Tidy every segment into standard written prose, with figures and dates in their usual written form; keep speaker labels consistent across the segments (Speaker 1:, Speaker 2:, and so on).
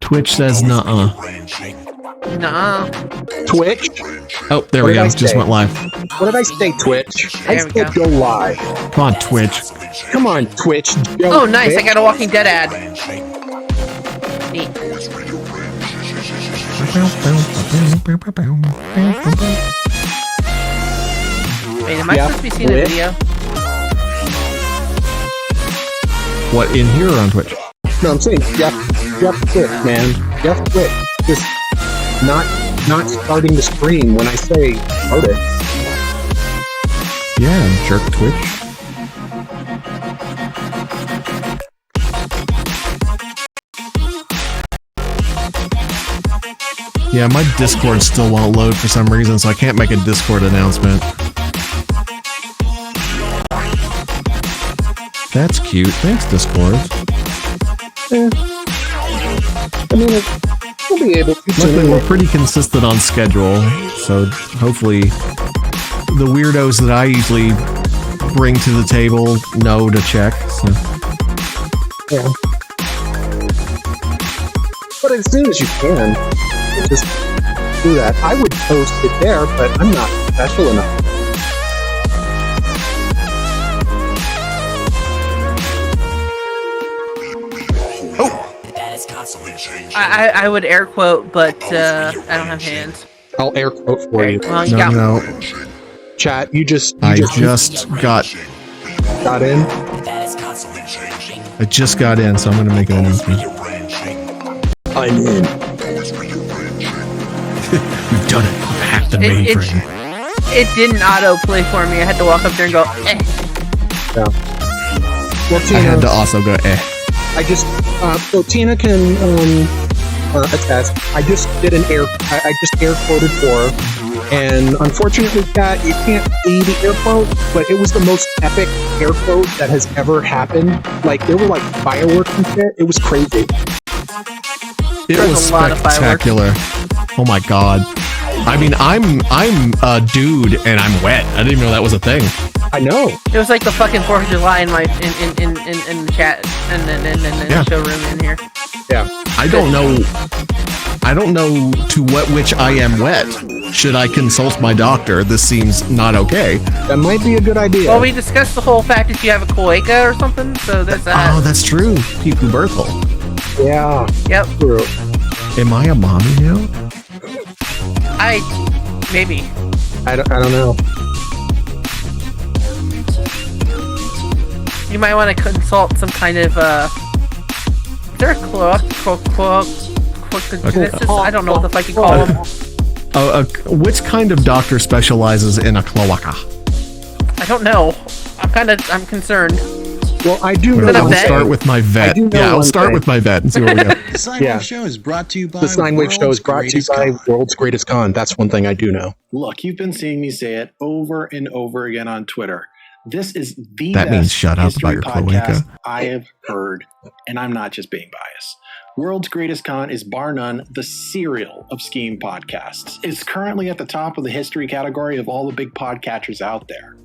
Speaker 1: Twitch says nuh-uh.
Speaker 2: Nuh-uh.
Speaker 3: Twitch?
Speaker 1: Oh, there we go. Just went live.
Speaker 3: What did I say, Twitch? I said go live.
Speaker 1: Come on, Twitch.
Speaker 3: Come on, Twitch.
Speaker 2: Oh, nice. I got a Walking Dead ad. Neat. Wait, am I supposed to be seeing a video?
Speaker 1: What, in here or on Twitch?
Speaker 3: No, I'm saying Jeff quit, man. Jeff quit. Just not starting the stream when I say start it.
Speaker 1: Yeah, jerk Twitch. Yeah, my Discord still won't load for some reason, so I can't make a Discord announcement. That's cute. Thanks, Discord.
Speaker 3: I mean, we'll be able to.
Speaker 1: Luckily, we're pretty consistent on schedule, so hopefully the weirdos that I usually bring to the table know to check. So.
Speaker 3: Yeah. But as soon as you can, just do that. I would post it there, but I'm not special enough.
Speaker 2: I would air quote, but I don't have hands.
Speaker 3: I'll air quote for you.
Speaker 2: Well, you got
Speaker 1: no.
Speaker 3: Chat, I just
Speaker 1: got
Speaker 3: in.
Speaker 1: I just got in, so I'm going to make an announcement.
Speaker 3: I'm in.
Speaker 1: You've done it. You've hacked the mainframe.
Speaker 2: It didn't auto-play for me. I had to walk up there and go, eh.
Speaker 3: Yeah. Well, Tina,
Speaker 1: I had to also go, eh.
Speaker 3: I just, so Tina can attest. I just did an I just air quoted for her. And unfortunately, Kat, you can't see the air quote, but it was the most epic air quote that has ever happened. Like, there were like fireworks and shit. It was crazy.
Speaker 1: It was spectacular. Oh my god. I mean, I'm a dude and I'm wet. I didn't even know that was a thing.
Speaker 3: I know.
Speaker 2: It was like the fucking 4th of July in my in the chat and then the showroom in here.
Speaker 3: Yeah.
Speaker 1: I don't know to which I am wet. Should I consult my doctor? This seems not okay.
Speaker 3: That might be a good idea.
Speaker 2: Well, we discussed the whole fact that you have a cloaca or something, so there's that.
Speaker 1: Oh, that's true. Pubertal.
Speaker 3: Yeah.
Speaker 2: Yep.
Speaker 3: True.
Speaker 1: Am I a mommy now?
Speaker 2: Maybe.
Speaker 3: I don't know.
Speaker 2: You might want to consult some kind of, is there a I don't know what the fuck you call them.
Speaker 1: Which kind of doctor specializes in a cloaca?
Speaker 2: I don't know. I'm concerned.
Speaker 3: Well, I do know.
Speaker 1: I'll start with my vet. Yeah, I'll start with my vet and see where we go.
Speaker 4: The Scynewave Show is brought to you by
Speaker 3: The Scynewave Show is brought to you by World's Greatest Con. That's one thing I do know.
Speaker 4: Look, you've been seeing me say it over and over again on Twitter. This is the
Speaker 1: that
Speaker 4: best
Speaker 1: means shut up about your
Speaker 4: podcast
Speaker 1: cloaca.
Speaker 4: I have heard, and I'm not just being biased. World's Greatest Con is bar none the cereal of scheme podcasts. It's currently at the top of the history category of all the big podcatchers out there.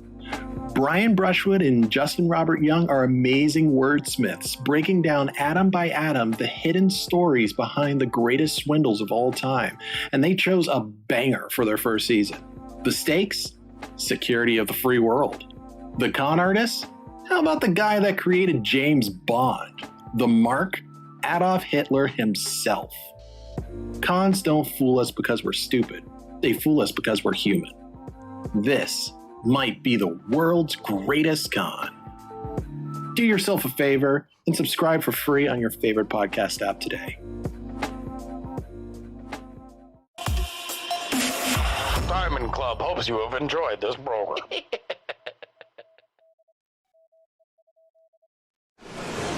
Speaker 4: Brian Brushwood and Justin Robert Young are amazing wordsmiths, breaking down atom by atom the hidden stories behind the greatest swindles of all time, and they chose a banger for their first season. The stakes? Security of the free world. The con artist? How about the guy that created James Bond? The mark? Adolf Hitler himself. Cons don't fool us because we're stupid. They fool us because we're human. This might be the world's greatest con. Do yourself a favor and subscribe for free on your favorite podcast app today.
Speaker 5: Diamond Club hopes you have enjoyed this program.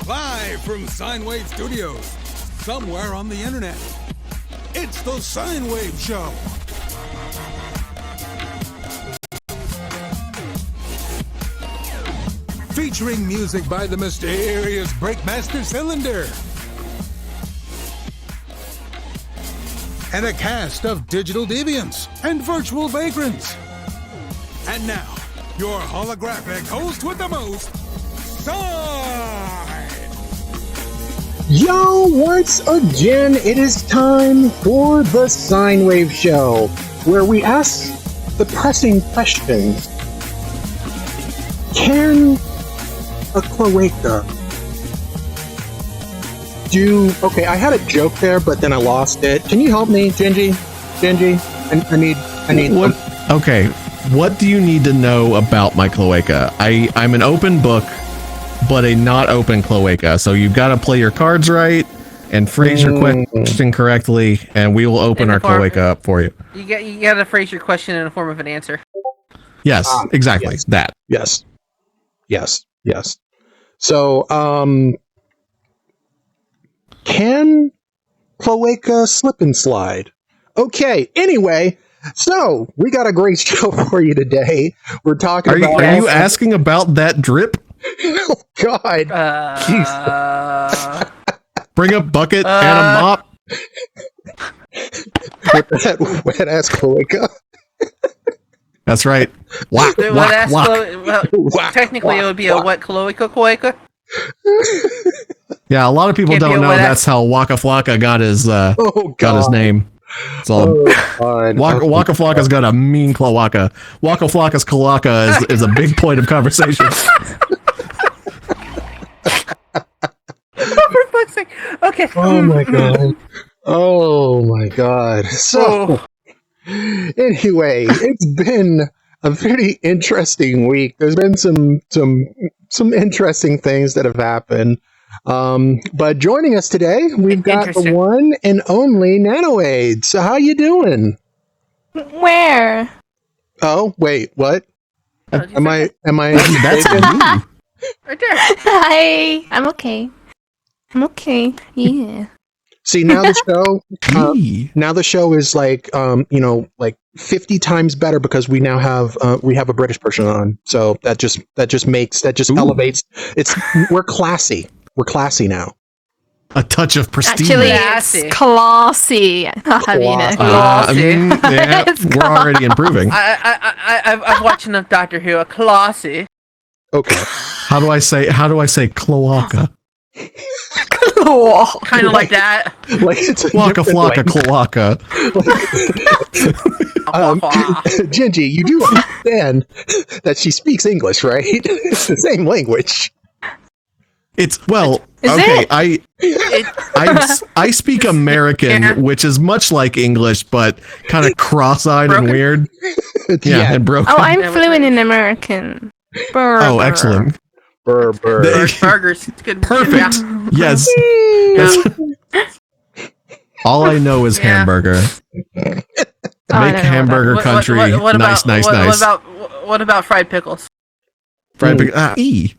Speaker 6: Live from Scynewave Studios, somewhere on the internet. It's the Scynewave Show. Featuring music by the mysterious Breakmaster Cylinder. And a cast of digital deviants and virtual vagrants. And now, your holographic host with the most, Sign!
Speaker 3: Yo, once again, it is time for the Scynewave Show, where we ask the pressing question: can a cloaca do? Okay, I had a joke there, but then I lost it. Can you help me, Gingy? I need.
Speaker 1: What? Okay, what do you need to know about my cloaca? I'm an open book, but a not open cloaca. So you've got to play your cards right and phrase your question correctly, and we will open our cloaca up for you.
Speaker 2: You got to phrase your question in the form of an answer.
Speaker 1: Yes, exactly.
Speaker 3: Yes.
Speaker 1: That.
Speaker 3: Yes. So, can cloaca slip and slide? Okay, anyway, so we got a great show for you today. We're talking about...
Speaker 1: Are you asking about that drip?
Speaker 3: Oh, God. Jeez.
Speaker 1: Bring a bucket and a mop.
Speaker 3: With that wet-ass cloaca.
Speaker 1: That's right. Whack, whack, whack.
Speaker 2: Well, technically, it would be a wet cloaca.
Speaker 1: Yeah, a lot of people don't know that's how Waka Flocka got his name. So Waka Flocka's got a mean cloaca. Waka Flocka's cloaca is a big point of conversation.
Speaker 2: For fuck's sake. Okay.
Speaker 3: Oh my god. So anyway, it's been a pretty interesting week. There's been some interesting things that have happened. But joining us today, we've got the one and only Nanoade. So how you doing?
Speaker 7: Where?
Speaker 3: Oh, wait, what? Am I
Speaker 1: That's you.
Speaker 2: Right there.
Speaker 7: Hi. I'm okay. Yeah.
Speaker 3: See, now the show is like like 50 times better because we now have a British person on. So that just elevates. We're classy. We're classy now.
Speaker 1: A touch of prestige.
Speaker 7: Actually, it's classy.
Speaker 1: We're already improving.
Speaker 2: I've watched enough Doctor Who. A classy.
Speaker 3: Okay.
Speaker 1: How do I say cloaca?
Speaker 2: Kind of like that.
Speaker 3: Like it's a
Speaker 1: Waka Flocka cloaca.
Speaker 3: Gingy, you do understand that she speaks English, right? It's the same language.
Speaker 1: It's okay.
Speaker 7: It?
Speaker 1: I speak American, which is much like English, but kind of cross-eyed and weird. Yeah, and broken.
Speaker 7: Oh, I'm fluent in American.
Speaker 1: Oh, excellent.
Speaker 2: Burgers. It's good.
Speaker 1: Perfect. Yes. All I know is hamburger. Make hamburger country. Nice.
Speaker 2: What about fried pickles?
Speaker 1: Fried pickles. E.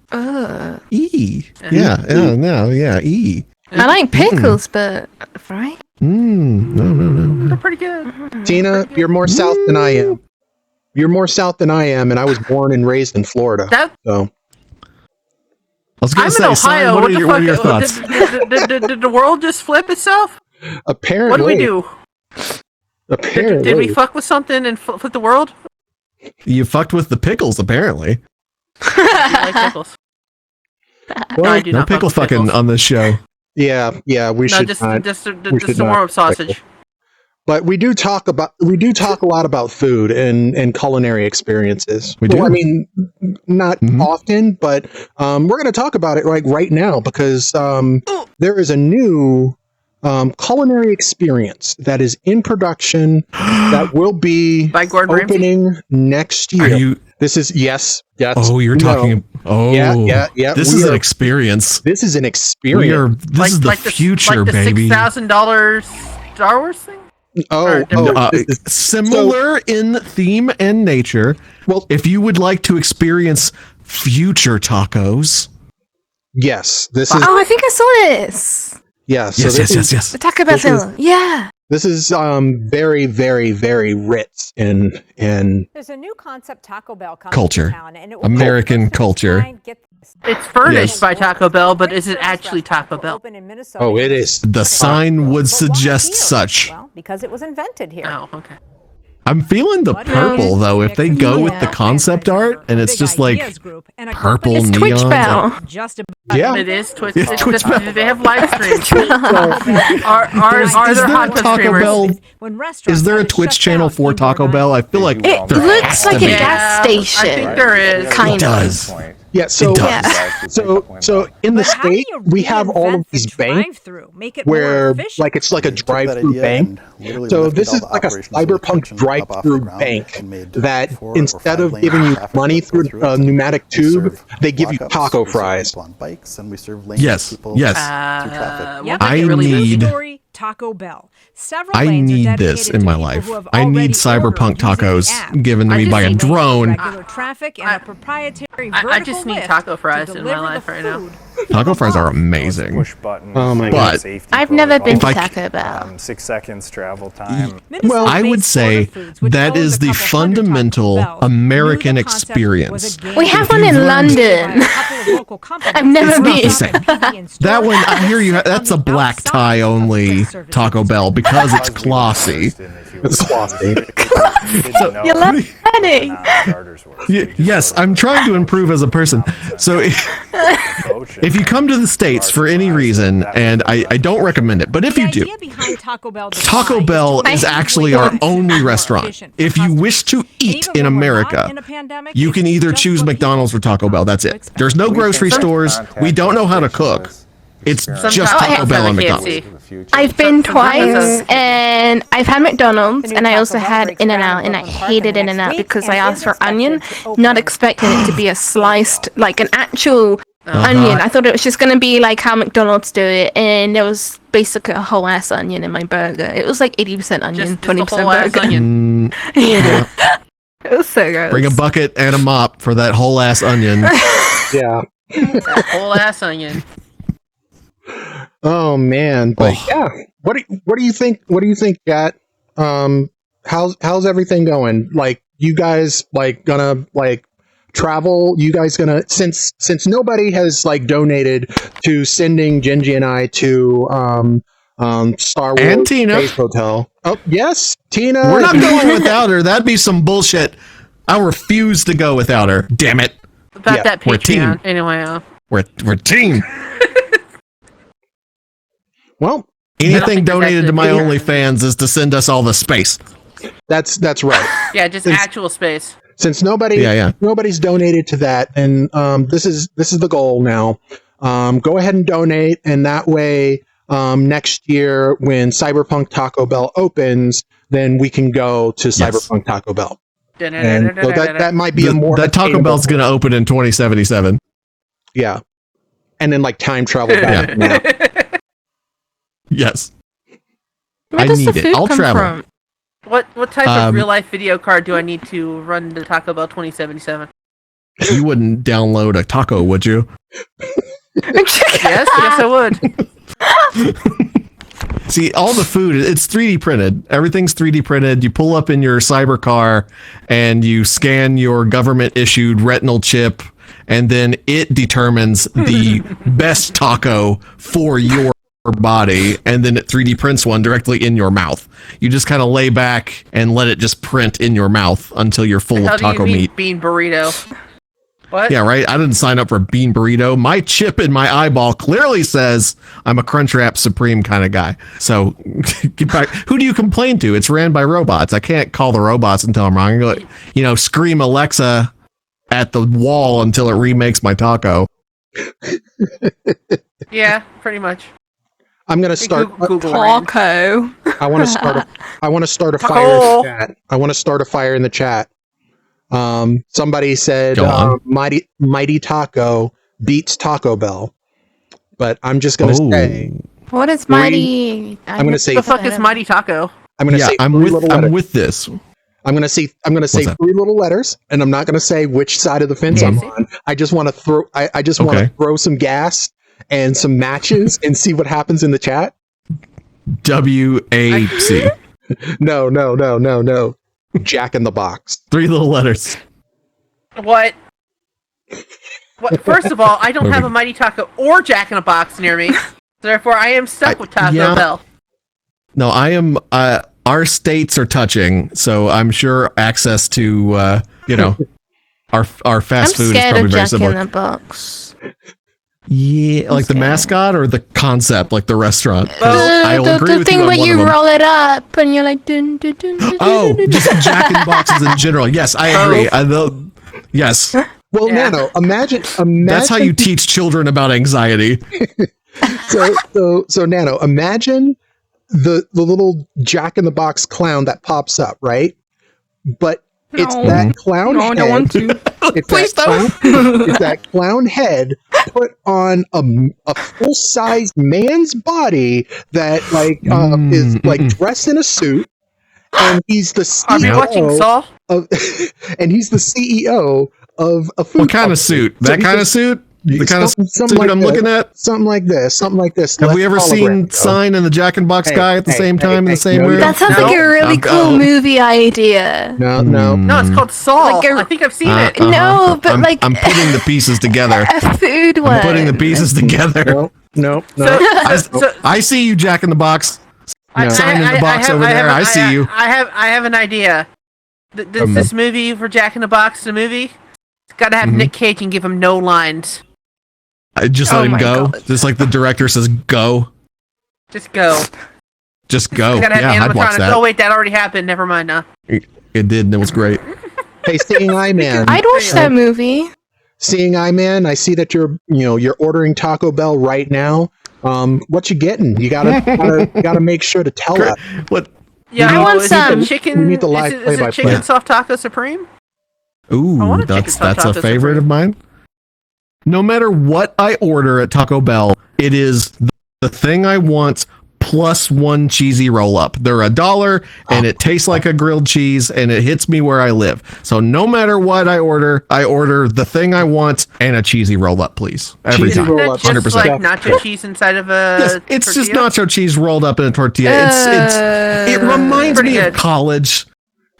Speaker 1: E. Yeah. E.
Speaker 7: I like pickles, but fried?
Speaker 1: No.
Speaker 2: They're pretty good.
Speaker 3: Tina, you're more south than I am. And I was born and raised in Florida. So.
Speaker 1: I was going to say,
Speaker 2: Ohio.
Speaker 1: What are your thoughts?
Speaker 2: Did the world just flip itself?
Speaker 3: Apparently.
Speaker 2: What did we do?
Speaker 3: Apparently.
Speaker 2: Did we fuck with something and flip the world?
Speaker 1: You fucked with the pickles, apparently.
Speaker 2: I like pickles.
Speaker 3: Well,
Speaker 2: I do
Speaker 1: no
Speaker 2: not
Speaker 1: pickle
Speaker 2: fuck with
Speaker 1: fucking
Speaker 2: pickles.
Speaker 1: on this show.
Speaker 3: Yeah, we should
Speaker 2: just
Speaker 3: not.
Speaker 2: the warm-up sausage.
Speaker 3: But we do talk a lot about food and culinary experiences.
Speaker 1: We do.
Speaker 3: Well, I mean, not often, but we're going to talk about it right now because there is a new culinary experience that is in production that will be
Speaker 2: By Gordon Ramsay?
Speaker 3: opening next year. This is yes.
Speaker 1: Oh, you're talking. Oh,
Speaker 3: yeah.
Speaker 1: This is an experience.
Speaker 3: This is an experience.
Speaker 1: This is the future,
Speaker 2: like the
Speaker 1: baby.
Speaker 2: $6,000 Star Wars thing.
Speaker 1: Similar in theme and nature. Well, if you would like to experience future tacos,
Speaker 3: yes, this is.
Speaker 7: Oh, I think I saw this.
Speaker 3: Yeah, so
Speaker 1: yes.
Speaker 7: The Taco Bell film. Yeah.
Speaker 3: This is very, very, very rich in
Speaker 8: There's a new concept Taco Bell coming
Speaker 1: culture,
Speaker 8: to town, and it will
Speaker 1: American culture.
Speaker 2: It's furnished by Taco Bell, but is it actually Taco Bell?
Speaker 3: Oh, it is.
Speaker 1: The sign would suggest such.
Speaker 8: Well, because it was invented here.
Speaker 2: Oh, okay.
Speaker 1: I'm feeling the
Speaker 8: What
Speaker 1: purple
Speaker 8: is
Speaker 1: though. If they go with the
Speaker 7: Yeah.
Speaker 1: concept art and it's
Speaker 8: Big
Speaker 1: just like
Speaker 8: Ideas Group and a
Speaker 1: purple
Speaker 8: company
Speaker 7: It's Twitch
Speaker 1: neon,
Speaker 7: Bell.
Speaker 8: just about
Speaker 3: Yeah.
Speaker 2: It is Twitch.
Speaker 1: It's Twitch Bell.
Speaker 2: They have live streams. Are
Speaker 1: Is
Speaker 2: there
Speaker 1: there a
Speaker 2: hot tub
Speaker 1: Taco
Speaker 2: streamers?
Speaker 1: Bell?
Speaker 8: when restaurants
Speaker 1: Is there a
Speaker 8: had to
Speaker 1: Twitch
Speaker 8: shut
Speaker 1: channel
Speaker 8: down
Speaker 1: for Taco
Speaker 8: overnight.
Speaker 1: Bell? I feel like
Speaker 7: It
Speaker 1: there
Speaker 7: looks
Speaker 1: has
Speaker 7: like
Speaker 1: to
Speaker 7: a
Speaker 1: be.
Speaker 7: gas
Speaker 2: I
Speaker 7: station.
Speaker 2: think there is.
Speaker 7: Kind
Speaker 1: It
Speaker 7: of.
Speaker 1: does.
Speaker 3: Yeah, so
Speaker 1: It does.
Speaker 3: so in the
Speaker 8: But how do
Speaker 3: state
Speaker 8: you
Speaker 3: we have all of
Speaker 8: reinvent
Speaker 3: these
Speaker 8: the
Speaker 3: banks
Speaker 8: drive-through, make it more
Speaker 3: where
Speaker 8: efficient?
Speaker 3: like it's like a drive-through bank. So this is like a cyberpunk drive-through bank that instead of giving you money through a pneumatic tube, they give you taco fries.
Speaker 1: Yes. Yes.
Speaker 8: Yep,
Speaker 1: I
Speaker 8: really
Speaker 1: need-
Speaker 8: story, Taco Bell. Several
Speaker 1: I
Speaker 8: lanes are
Speaker 1: need
Speaker 8: dedicated
Speaker 1: this in
Speaker 8: to
Speaker 1: my
Speaker 8: people
Speaker 1: life.
Speaker 8: who have
Speaker 1: I need
Speaker 8: already
Speaker 1: cyberpunk
Speaker 8: ordered using the
Speaker 1: tacos
Speaker 8: app.
Speaker 1: given to
Speaker 2: I
Speaker 1: me
Speaker 2: just
Speaker 1: by a
Speaker 2: need-
Speaker 1: drone.
Speaker 8: Regular traffic and a proprietary vertical
Speaker 2: I just need
Speaker 8: lift
Speaker 2: taco
Speaker 8: to
Speaker 2: fries in my
Speaker 8: deliver
Speaker 2: life
Speaker 8: the
Speaker 2: right now.
Speaker 8: food.
Speaker 1: Taco fries are amazing.
Speaker 9: Push button.
Speaker 3: Oh my
Speaker 1: God.
Speaker 7: I've never been
Speaker 1: If
Speaker 7: to
Speaker 1: I-
Speaker 7: Taco Bell.
Speaker 9: 6 seconds travel time.
Speaker 3: Well,
Speaker 1: I would
Speaker 8: Minnesota-based
Speaker 1: say
Speaker 8: Border Foods, which
Speaker 1: that
Speaker 8: owns
Speaker 1: is
Speaker 8: a
Speaker 1: the
Speaker 8: couple hundred Taco
Speaker 1: fundamental
Speaker 8: Bells,
Speaker 1: American
Speaker 8: knew the concept
Speaker 1: experience.
Speaker 8: was a game
Speaker 7: We have
Speaker 1: If
Speaker 7: one
Speaker 1: you've
Speaker 7: in
Speaker 1: learned-
Speaker 7: London. I've never
Speaker 1: It's not the
Speaker 7: been.
Speaker 1: same. That one, I hear you. That's a black tie only Taco Bell because it's classy.
Speaker 3: It's classy.
Speaker 7: You're laughing.
Speaker 1: Yes, I'm trying to improve as a person. So if you come to the States for any reason, and I don't recommend it, but if you do, Taco Bell is actually our only restaurant. If you wish to eat in America, you can either choose McDonald's or Taco Bell. That's it. There's no grocery stores. We don't know how to cook. It's just Taco Bell and McDonald's.
Speaker 7: I've been twice, and I've had McDonald's, and I also had In-N-Out, and I hated In-N-Out because I asked for onion, not expecting it to be a sliced, like an actual onion. I thought it was just going to be like how McDonald's do it, and there was basically a whole ass onion in my burger. It was like 80% onion,
Speaker 2: Just a
Speaker 7: 20%
Speaker 2: whole ass
Speaker 7: burger.
Speaker 2: onion.
Speaker 7: Yeah. It was so gross.
Speaker 1: Bring a bucket and a mop for that whole ass onion.
Speaker 3: Yeah.
Speaker 2: Whole ass onion.
Speaker 3: Oh man, but yeah. What do you think? What do you think, Kat? How's everything going? Like, you guys gonna travel? You guys gonna since nobody has donated to sending Genji and I to Star Wars
Speaker 1: And Tina.
Speaker 3: Space Hotel. Oh yes, Tina.
Speaker 1: We're not going without her. That'd be some bullshit. I refuse to go without her. Damn it.
Speaker 2: About
Speaker 3: Yeah,
Speaker 2: that
Speaker 1: we're
Speaker 2: Patreon.
Speaker 1: team.
Speaker 2: Anyway,
Speaker 1: We're team.
Speaker 3: Well,
Speaker 1: Anything
Speaker 2: think there's
Speaker 1: donated to my
Speaker 2: actually-
Speaker 1: OnlyFans is to send us all the space.
Speaker 3: that's right.
Speaker 2: yeah, just actual space.
Speaker 3: Since nobody's donated to that, and this is the goal now. Go ahead and donate, and that way next year when Cyberpunk Taco Bell opens, then we can go to Cyberpunk Taco Bell. And so that might be a more
Speaker 1: That Taco
Speaker 3: attainable
Speaker 1: Bell's going to open in 2077.
Speaker 3: Yeah, and then time travel back. Now.
Speaker 1: Yes.
Speaker 7: Where
Speaker 1: I
Speaker 7: does the
Speaker 1: need it.
Speaker 7: food
Speaker 1: I'll
Speaker 7: come
Speaker 1: travel.
Speaker 7: from?
Speaker 2: What type of real life video card do I need to run the Taco Bell 2077?
Speaker 1: You wouldn't download a taco, would you?
Speaker 2: Yes, I would.
Speaker 1: See, all the food, it's 3D printed. Everything's 3D printed. You pull up in your cyber car and you scan your government issued retinal chip, and then it determines the best taco for your body, and then it 3D prints one directly in your mouth. You just kind of lay back and let it just print in your mouth until you're full
Speaker 2: How
Speaker 1: of
Speaker 2: do you
Speaker 1: taco
Speaker 2: mean
Speaker 1: meat.
Speaker 2: bean burrito? What?
Speaker 1: Yeah, right. I didn't sign up for bean burrito. My chip in my eyeball clearly says I'm a Crunchwrap Supreme kind of guy. So, get back. Who do you complain to? It's ran by robots. I can't call the robots and tell them wrong. I go, scream Alexa at the wall until it remakes my taco.
Speaker 2: Yeah, pretty much.
Speaker 3: I'm gonna start.
Speaker 2: Google Land.
Speaker 7: Taco.
Speaker 3: I want to start. I want to start a fire in the chat. I want to start a fire in the chat. Somebody said
Speaker 1: Go on.
Speaker 3: Mighty Taco beats Taco Bell, but I'm just gonna say
Speaker 7: What is mighty?
Speaker 3: I'm gonna say
Speaker 2: What the fuck is Mighty Taco?
Speaker 3: I'm gonna say
Speaker 1: I'm
Speaker 3: three little letters.
Speaker 1: with this.
Speaker 3: I'm gonna say
Speaker 1: What's that?
Speaker 3: 3 little letters, and I'm not gonna say which side of the fence I'm on. I just want to throw. I just want to
Speaker 1: Okay.
Speaker 3: throw some gas and some matches and see what happens in the chat.
Speaker 1: WAC.
Speaker 3: No. Jack in the Box.
Speaker 1: 3 little letters.
Speaker 2: What? What? First of all, I don't have a Mighty Taco or Jack in a Box near me. Therefore, I am stuck with Taco
Speaker 1: yeah.
Speaker 2: Bell.
Speaker 1: No, I am. our states are touching, so I'm sure access to our fast food is probably very similar.
Speaker 7: I'm scared of Jack in the Box.
Speaker 1: Yeah, like the mascot or the concept, like the restaurant. I'll agree
Speaker 7: The
Speaker 1: with
Speaker 7: thing
Speaker 1: you on
Speaker 7: where
Speaker 1: one
Speaker 7: you
Speaker 1: of them.
Speaker 7: roll it up and you're like dun dun dun. dun,
Speaker 1: Oh,
Speaker 7: dun, dun,
Speaker 1: just Jack in the Boxes in general. Yes, I agree. Yes,
Speaker 3: Well,
Speaker 2: Yeah.
Speaker 3: Nano, imagine.
Speaker 1: that's how you teach children about anxiety.
Speaker 3: So Nano, imagine the little Jack in the Box clown that pops up, right? But it's
Speaker 7: No.
Speaker 3: that clown
Speaker 7: No, I
Speaker 3: head.
Speaker 7: don't want to.
Speaker 3: It's
Speaker 1: Please
Speaker 3: that clown, it's that clown head put on a full sized man's body that is like dressed in a suit, and he's the
Speaker 2: Are we watching
Speaker 3: CEO
Speaker 2: Saw?
Speaker 3: of, and he's the CEO of a food.
Speaker 1: What kind of suit? That kind of suit? The kind of suit I'm looking at?
Speaker 3: Something like this.
Speaker 1: Have we ever seen Sign and the Jack and Box guy at the same time in the same room?
Speaker 7: That sounds like a really cool movie idea.
Speaker 3: No.
Speaker 2: No, it's called Saw.
Speaker 7: Like a-
Speaker 2: I think I've seen it.
Speaker 7: No, but
Speaker 1: I'm putting the pieces together.
Speaker 7: a food one.
Speaker 1: I'm putting the pieces together.
Speaker 3: No.
Speaker 1: I see you, Jack in the Box. Sign in the box over there. I see you.
Speaker 2: I have an idea. This movie for Jack in the Box, the movie, it's got to have Nick Cage and give him no lines.
Speaker 1: I just let him
Speaker 7: my
Speaker 1: go.
Speaker 7: God.
Speaker 1: Just like the director says, go.
Speaker 2: Just go.
Speaker 1: Just go.
Speaker 2: It's got to have
Speaker 1: Yeah, I'd watch
Speaker 2: animatronics.
Speaker 1: that.
Speaker 2: Oh wait, that already happened. Never mind now.
Speaker 1: It did, and it was great.
Speaker 3: Hey, Seeing Eye Man.
Speaker 7: I'd watch that movie.
Speaker 3: Seeing Eye Man. I see that you're ordering Taco Bell right now. What you getting? You gotta make sure to tell us.
Speaker 1: What?
Speaker 2: Yeah,
Speaker 7: I want
Speaker 2: is it
Speaker 7: some.
Speaker 2: the chicken.
Speaker 3: We need the live
Speaker 2: is it
Speaker 3: play-by-play.
Speaker 2: chicken soft taco supreme?
Speaker 1: Ooh,
Speaker 2: I want a chicken
Speaker 1: that's
Speaker 2: soft
Speaker 1: a
Speaker 2: taco
Speaker 1: favorite
Speaker 2: supreme.
Speaker 1: of mine. No matter what I order at Taco Bell, it is the thing I want plus one cheesy roll up. They're $1 and it tastes like a grilled cheese and it hits me where I live. So no matter what I order the thing I want and a cheesy roll up, please. Every
Speaker 3: Cheesy
Speaker 1: time.
Speaker 3: roll
Speaker 2: Isn't
Speaker 3: up,
Speaker 2: that just
Speaker 1: 100%.
Speaker 2: like nacho cheese inside of a
Speaker 1: Yes, it's just
Speaker 2: tortilla?
Speaker 1: nacho cheese rolled up in a tortilla. It reminds
Speaker 2: Pretty
Speaker 1: me of
Speaker 2: good.
Speaker 1: college.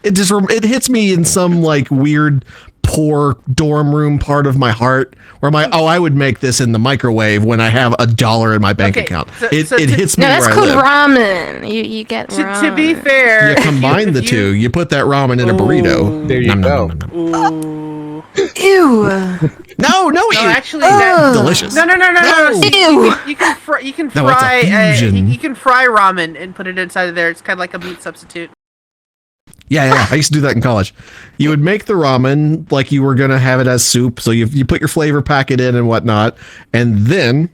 Speaker 1: It hits me in some like weird poor dorm room part of my heart where I would make this in the microwave when I have $1 in my bank
Speaker 2: Okay,
Speaker 1: account.
Speaker 2: so
Speaker 1: It
Speaker 2: to-
Speaker 1: hits me
Speaker 7: No, that's
Speaker 1: where
Speaker 7: called
Speaker 1: I live.
Speaker 7: ramen. You get ramen.
Speaker 2: To be fair,
Speaker 1: You combine the two. You put that ramen in a burrito.
Speaker 3: There you
Speaker 1: Nom,
Speaker 3: go.
Speaker 1: nom, nom, nom.
Speaker 2: Ooh.
Speaker 7: Ew.
Speaker 1: No,
Speaker 2: No,
Speaker 1: ew.
Speaker 2: actually, that,
Speaker 1: Delicious.
Speaker 2: no.
Speaker 7: Ew.
Speaker 2: You can fry. You can
Speaker 1: No, it's a
Speaker 2: fry.
Speaker 1: fusion.
Speaker 2: You can fry ramen and put it inside of there. It's kind of like a meat substitute.
Speaker 1: Yeah. I used to do that in college. You would make the ramen like you were going to have it as soup. So you put your flavor packet in and whatnot. And then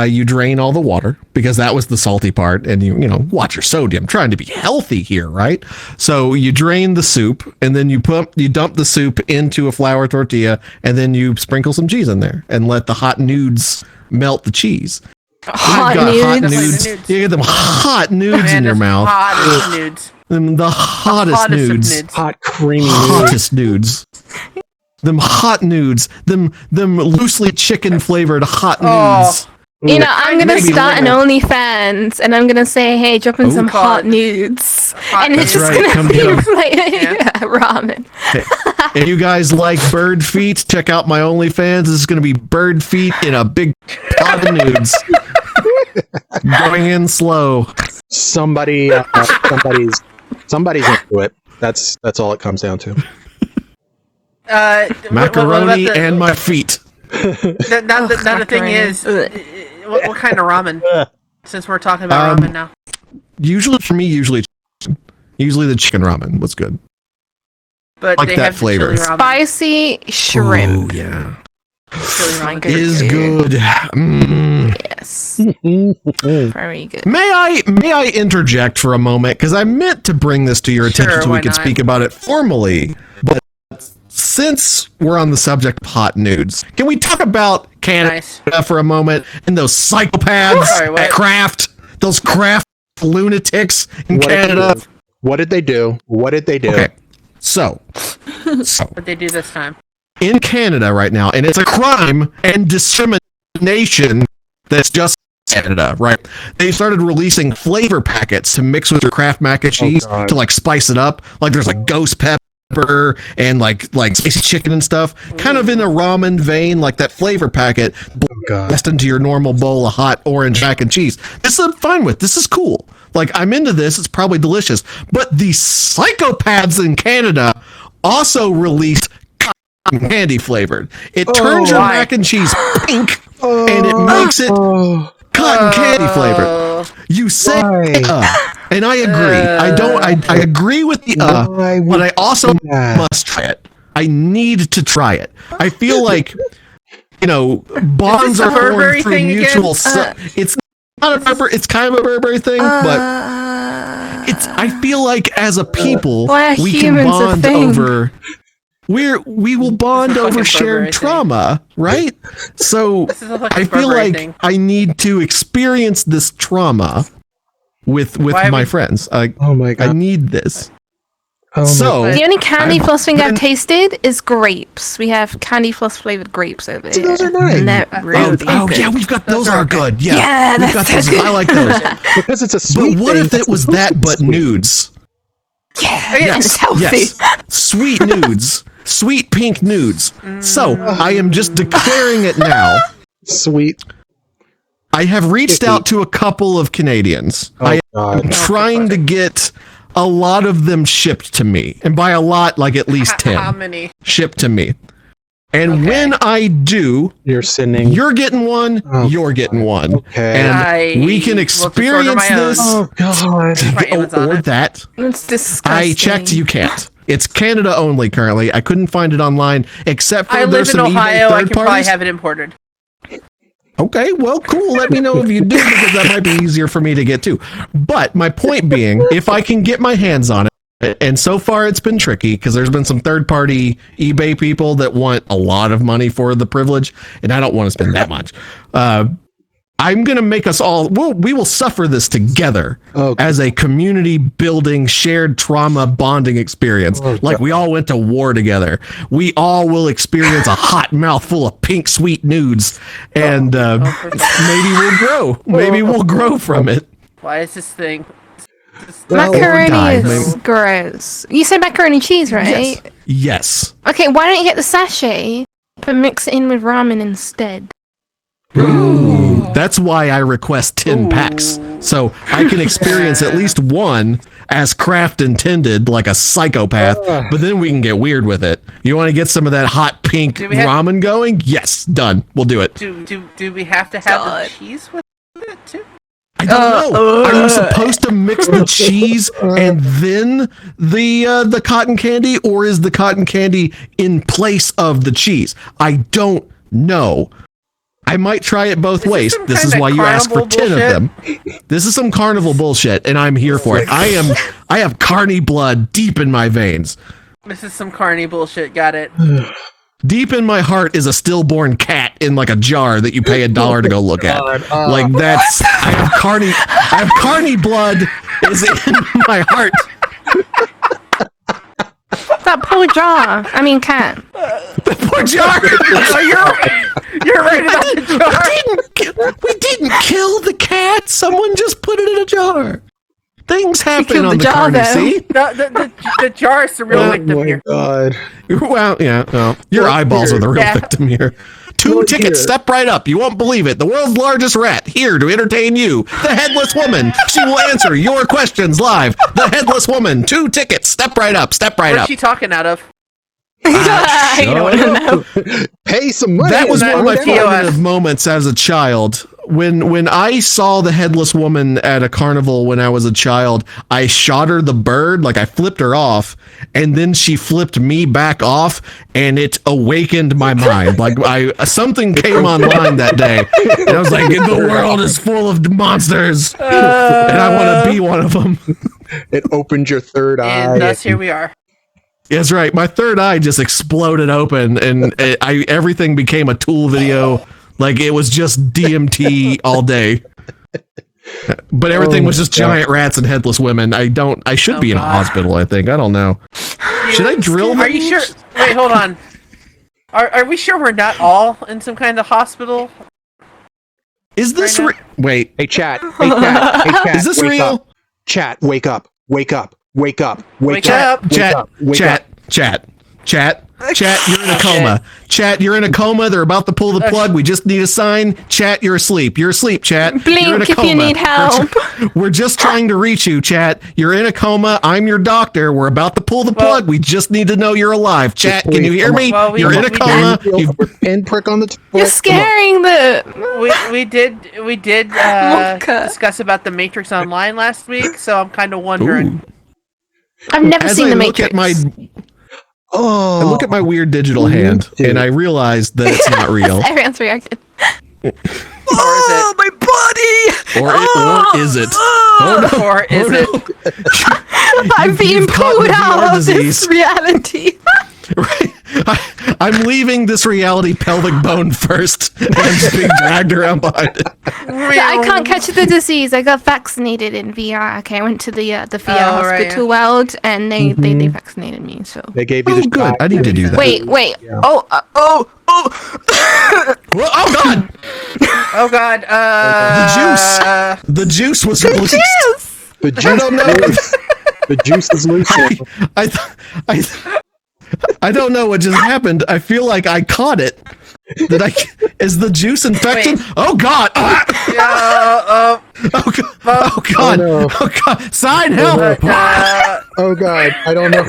Speaker 1: you drain all the water because that was the salty part. And you watch your sodium, trying to be healthy here, right? So you drain the soup and then you dump the soup into a flour tortilla and then you sprinkle some cheese in there and let the hot nudes melt the cheese.
Speaker 7: Hot
Speaker 1: You've got
Speaker 7: nudes.
Speaker 2: nudes.
Speaker 1: You get them hot nudes
Speaker 2: Man,
Speaker 1: in your
Speaker 2: that's
Speaker 1: mouth.
Speaker 2: hot as nudes.
Speaker 1: Them the hottest
Speaker 2: Hottest of
Speaker 1: nudes.
Speaker 2: nudes.
Speaker 3: Hot creamy nudes.
Speaker 1: Hottest nudes. Them hot nudes. Them loosely chicken flavored hot nudes.
Speaker 7: You know, I'm gonna
Speaker 1: Maybe
Speaker 7: start an
Speaker 1: later.
Speaker 7: OnlyFans, and I'm gonna say, "Hey, drop in some hot
Speaker 2: God.
Speaker 7: nudes,"
Speaker 2: Hot
Speaker 7: and it's
Speaker 2: nudes.
Speaker 7: just
Speaker 1: That's right, come
Speaker 7: gonna
Speaker 1: get 'em.
Speaker 7: be like ramen.
Speaker 1: If you guys like bird feet, check out my OnlyFans. This is going to be bird feet in a big pot of nudes. Going in slow.
Speaker 3: Somebody's into it. That's all it comes down to.
Speaker 1: Macaroni and my feet.
Speaker 2: Now the thing
Speaker 7: macaroni.
Speaker 2: is, what kind of ramen? Since we're talking about ramen now.
Speaker 1: Usually for me, usually the chicken ramen was good.
Speaker 2: But
Speaker 1: like
Speaker 2: they
Speaker 1: that
Speaker 2: have the
Speaker 1: flavor.
Speaker 2: chili ramen.
Speaker 7: Spicy shrimp.
Speaker 1: Oh yeah,
Speaker 2: Chili ramen.
Speaker 7: Good
Speaker 1: is
Speaker 7: food.
Speaker 1: good. Mm.
Speaker 7: Yes, very good.
Speaker 1: May I interject for a moment because I meant to bring this to your attention
Speaker 2: Sure,
Speaker 1: so we
Speaker 2: why
Speaker 1: could
Speaker 2: not?
Speaker 1: speak about it formally, but since we're on the subject of hot nudes, can we talk about Canada
Speaker 2: Nice.
Speaker 1: for a moment and those psychopaths
Speaker 2: Sorry, what?
Speaker 1: at Kraft, those Kraft lunatics in Canada?
Speaker 3: What did they do?
Speaker 1: Okay, so
Speaker 2: What they do this time?
Speaker 1: in Canada right now, and it's a crime and discrimination that's just Canada, right? They started releasing flavor packets to mix with your Kraft mac and cheese
Speaker 3: God.
Speaker 1: to like spice it up. Like there's like ghost pepper pepper and like spicy chicken and stuff, kind of in a ramen vein, like that flavor packet, blast into your normal bowl of hot orange mac and cheese. This I'm fine with. This is cool. Like, I'm into this. It's probably delicious. But the psychopaths in Canada also released cotton candy flavored. It turns your mac and cheese pink, and it makes it cotton candy flavored. You say, and I agree. I agree with the but I also must try it. I need to try it. I feel like, bonds are formed through mutual. It's not a Burberry. It's kind of a Burberry thing, but I feel like as a people, we can bond over. We will bond over shared trauma, right? So I feel like I need to experience this trauma with my friends. Oh my God. I need this.
Speaker 7: The only candy floss thing I've tasted is grapes. We have candy floss flavored grapes over here.
Speaker 3: Those are nice.
Speaker 7: And they're really good.
Speaker 1: Yeah, we've got those are good. Yeah,
Speaker 7: we've
Speaker 1: got those. I like those.
Speaker 3: Because it's a sweet.
Speaker 1: But what if it was that but nudes?
Speaker 7: Yeah, it's healthy.
Speaker 1: Yes. Sweet nudes. Sweet pink nudes. So I am just declaring it now.
Speaker 3: Sweet.
Speaker 1: I have reached out to a couple of Canadians. I am trying to get a lot of them shipped to me. And by a lot, like at least 10.
Speaker 2: How many?
Speaker 1: Shipped to me. And when I do,
Speaker 3: you're
Speaker 1: getting one, you're getting one.
Speaker 3: Okay.
Speaker 1: And we can experience this.
Speaker 3: Oh, God.
Speaker 1: Or that.
Speaker 7: It's disgusting.
Speaker 1: I checked, you can't. It's Canada only currently. I couldn't find it online, except for
Speaker 2: I live in Ohio. I can probably
Speaker 1: parties.
Speaker 2: have it imported.
Speaker 1: Okay, well, cool. Let me know if you do, because that might be easier for me to get to. But my point being, if I can get my hands on it, and so far it's been tricky because there's been some third-party eBay people that want a lot of money for the privilege, and I don't want to spend that much. I'm going to make us all, we will suffer this together as a community building, shared trauma bonding experience. Like we all went to war together. We all will experience a hot mouthful of pink sweet nudes, and maybe we'll grow. Maybe we'll grow from it.
Speaker 2: Why is this thing?
Speaker 7: Macaroni is gross. You said macaroni cheese, right?
Speaker 1: Yes.
Speaker 7: Okay, why don't you get the sachet, but mix it in with ramen instead?
Speaker 1: Ooh, that's why I request 10 packs. So I can experience at least one as craft intended, like a psychopath, but then we can get weird with it. You want to get some of that hot pink ramen going? Yes, done. We'll do it.
Speaker 2: Do we have to have the cheese with it too?
Speaker 1: I don't know. Are you supposed to mix the cheese and then the cotton candy, or is the cotton candy in place of the cheese? I don't know. I might try it both ways. This is why you asked for 10 of them. This is some carnival bullshit, and I'm here for it. I have carny blood deep in my veins.
Speaker 2: This is some carny bullshit. Got it.
Speaker 1: Deep in my heart is a stillborn cat in like a jar that you pay $1 to go look at. Like that's I have carny blood is in my heart.
Speaker 7: That poor jar. I mean cat.
Speaker 1: The poor jar.
Speaker 2: You're right about the jar.
Speaker 1: We didn't kill the cat. Someone just put it in a jar. Things happen on the carny, see?
Speaker 2: The jar is the real victim here.
Speaker 3: God.
Speaker 1: Well, yeah. No. Your eyeballs are the real victim here. 2 tickets, step right up. You won't believe it. The world's largest rat, here to entertain you. The Headless Woman. She will answer your questions live. The Headless Woman. 2 tickets, step right up. Step right up.
Speaker 2: Where's she talking out of?
Speaker 7: I don't want to know.
Speaker 3: Pay some money.
Speaker 1: That was one of my formative moments as a child. When I saw the Headless Woman at a carnival when I was a child, I shot her the bird, like I flipped her off, and then she flipped me back off, and it awakened my mind. Like something came online that day, and I was like, the world is full of monsters, and I want to be one of them.
Speaker 3: It opened your third eye.
Speaker 2: And thus here we are.
Speaker 1: That's right. My third eye just exploded open, and everything became a Tool video. Like it was just DMT all day. But everything was just giant rats and headless women. I should be in a hospital, I think. I don't know. Should I drill them?
Speaker 2: Are you sure? Wait, hold on. Are we sure we're not all in some kind of hospital?
Speaker 1: Is this wait?
Speaker 3: Hey chat. Hey chat. Hey chat.
Speaker 1: Is this real?
Speaker 3: Chat, wake up. Wake up. Wake up.
Speaker 2: Wake up.
Speaker 1: Chat. Chat, you're in a coma. Chat, you're in a coma. They're about to pull the plug. We just need a sign. Chat, you're asleep. You're asleep, chat.
Speaker 7: Blink
Speaker 1: you're in a
Speaker 7: if
Speaker 1: coma.
Speaker 7: you need help.
Speaker 1: We're just trying to reach you, chat. You're in a coma. I'm your doctor. We're about to pull the plug. We just need to know you're alive. Chat, can you hear me? You're in a coma.
Speaker 3: Pinprick on the.
Speaker 7: You're scaring the.
Speaker 2: We did discuss about the Matrix Online last week, so I'm kind of wondering.
Speaker 1: Ooh.
Speaker 7: I've never
Speaker 1: As
Speaker 7: seen
Speaker 1: I
Speaker 7: the
Speaker 1: look
Speaker 7: Matrix.
Speaker 1: I look at my weird digital hand, and I realize that it's not real.
Speaker 7: Everyone's reacted.
Speaker 2: Oh,
Speaker 7: my body!
Speaker 1: Or is it? Oh, no.
Speaker 2: Or is it?
Speaker 7: I'm being
Speaker 1: you've caught
Speaker 7: pulled
Speaker 1: the
Speaker 7: out
Speaker 1: VR
Speaker 7: of
Speaker 1: disease.
Speaker 7: this reality.
Speaker 1: Right. I'm leaving this reality pelvic bone first, and I'm just being dragged around behind it.
Speaker 7: I can't catch the disease. I got vaccinated in VR. Okay, I went to the VR hospital world, and they vaccinated me. So
Speaker 3: they gave you the
Speaker 1: good.
Speaker 3: shot.
Speaker 1: I need to do that.
Speaker 7: Wait.
Speaker 3: Yeah.
Speaker 1: Well, oh God!
Speaker 2: Oh God!
Speaker 1: The juice was released.
Speaker 3: The juice. The juice is loose.
Speaker 1: I don't know what just happened. I feel like I caught it. Is the juice infected? Oh God! Oh God! Oh God!
Speaker 3: no.
Speaker 1: Oh God! Sign help!
Speaker 3: Oh God! I don't know.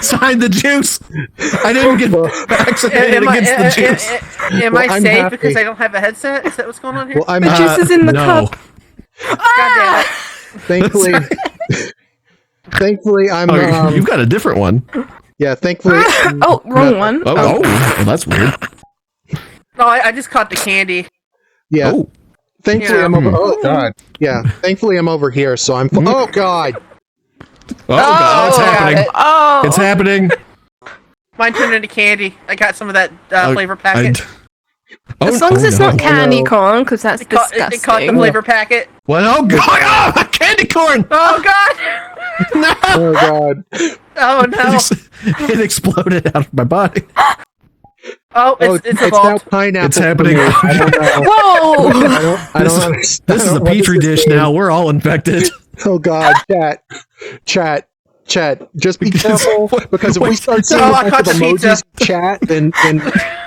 Speaker 1: Sign the juice. I didn't get vaccinated against the juice.
Speaker 2: Am I
Speaker 3: I'm
Speaker 2: safe
Speaker 3: happy.
Speaker 2: because I don't have a headset? Is that what's going on here?
Speaker 3: Well,
Speaker 7: the juice is in the
Speaker 1: no.
Speaker 7: cup.
Speaker 2: God damn it!
Speaker 3: Thankfully, I'm.
Speaker 1: You've got a different one.
Speaker 3: Yeah, thankfully.
Speaker 7: Wrong one.
Speaker 1: Oh, that's weird.
Speaker 2: No, I just caught the candy.
Speaker 3: Yeah.
Speaker 1: Oh.
Speaker 3: Thankfully,
Speaker 2: Yeah.
Speaker 3: I'm over. Oh God. Yeah. Thankfully, I'm over here, so I'm. Oh God.
Speaker 1: Oh God! It's happening.
Speaker 7: Oh.
Speaker 1: It's happening.
Speaker 2: Mine turned into candy. I got some of that flavor packet.
Speaker 7: As long as it's not candy corn, because that's
Speaker 2: It caught
Speaker 7: disgusting.
Speaker 2: the flavor packet.
Speaker 1: What? Oh God! Oh, candy corn!
Speaker 2: Oh God!
Speaker 1: No!
Speaker 3: Oh God.
Speaker 2: Oh no!
Speaker 1: It exploded out of my body.
Speaker 2: Oh, it's
Speaker 3: now
Speaker 2: evolved.
Speaker 3: pineapple.
Speaker 1: It's happening.
Speaker 3: for me. I don't know.
Speaker 7: Whoa!
Speaker 3: I don't understand.
Speaker 1: This is a
Speaker 3: What
Speaker 1: petri
Speaker 3: this
Speaker 1: dish
Speaker 3: mean?
Speaker 1: now. We're all infected.
Speaker 3: Oh God, chat. Just be careful because if we start seeing
Speaker 2: I
Speaker 3: a bunch
Speaker 2: caught
Speaker 3: of
Speaker 2: the pizza.
Speaker 3: emojis in chat, then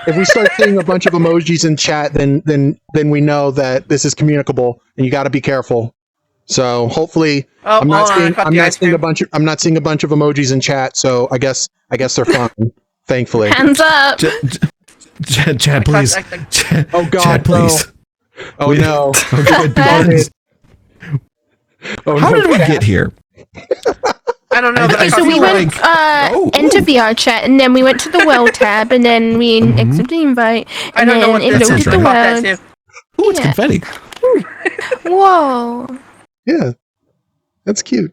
Speaker 3: if we start seeing a bunch of emojis in chat, then we know that this is communicable, and you got to be careful. So hopefully,
Speaker 2: Oh,
Speaker 3: I'm not
Speaker 2: hold on, I
Speaker 3: seeing
Speaker 2: caught
Speaker 3: I'm
Speaker 2: the
Speaker 3: not
Speaker 2: ice
Speaker 3: seeing a
Speaker 2: cream.
Speaker 3: bunch of emojis in chat. So I guess they're fine. Thankfully.
Speaker 7: Hands up!
Speaker 1: Chad, please.
Speaker 3: Oh God,
Speaker 1: Chad, please.
Speaker 3: Oh no.
Speaker 1: Oh, good. Please. How did we get here?
Speaker 2: I don't know. But I
Speaker 7: Okay,
Speaker 2: caught
Speaker 7: so we
Speaker 2: the
Speaker 7: went into VR chat, and then we went to the world tab, and then we accepted the invite,
Speaker 2: I
Speaker 7: and
Speaker 2: don't know
Speaker 7: then
Speaker 2: what
Speaker 7: it
Speaker 2: this
Speaker 1: sounds
Speaker 7: loaded
Speaker 2: is.
Speaker 7: the
Speaker 2: I caught that
Speaker 7: world.
Speaker 2: too.
Speaker 1: Ooh, it's
Speaker 7: Yeah.
Speaker 1: confetti.
Speaker 7: Whoa!
Speaker 3: Yeah, that's cute.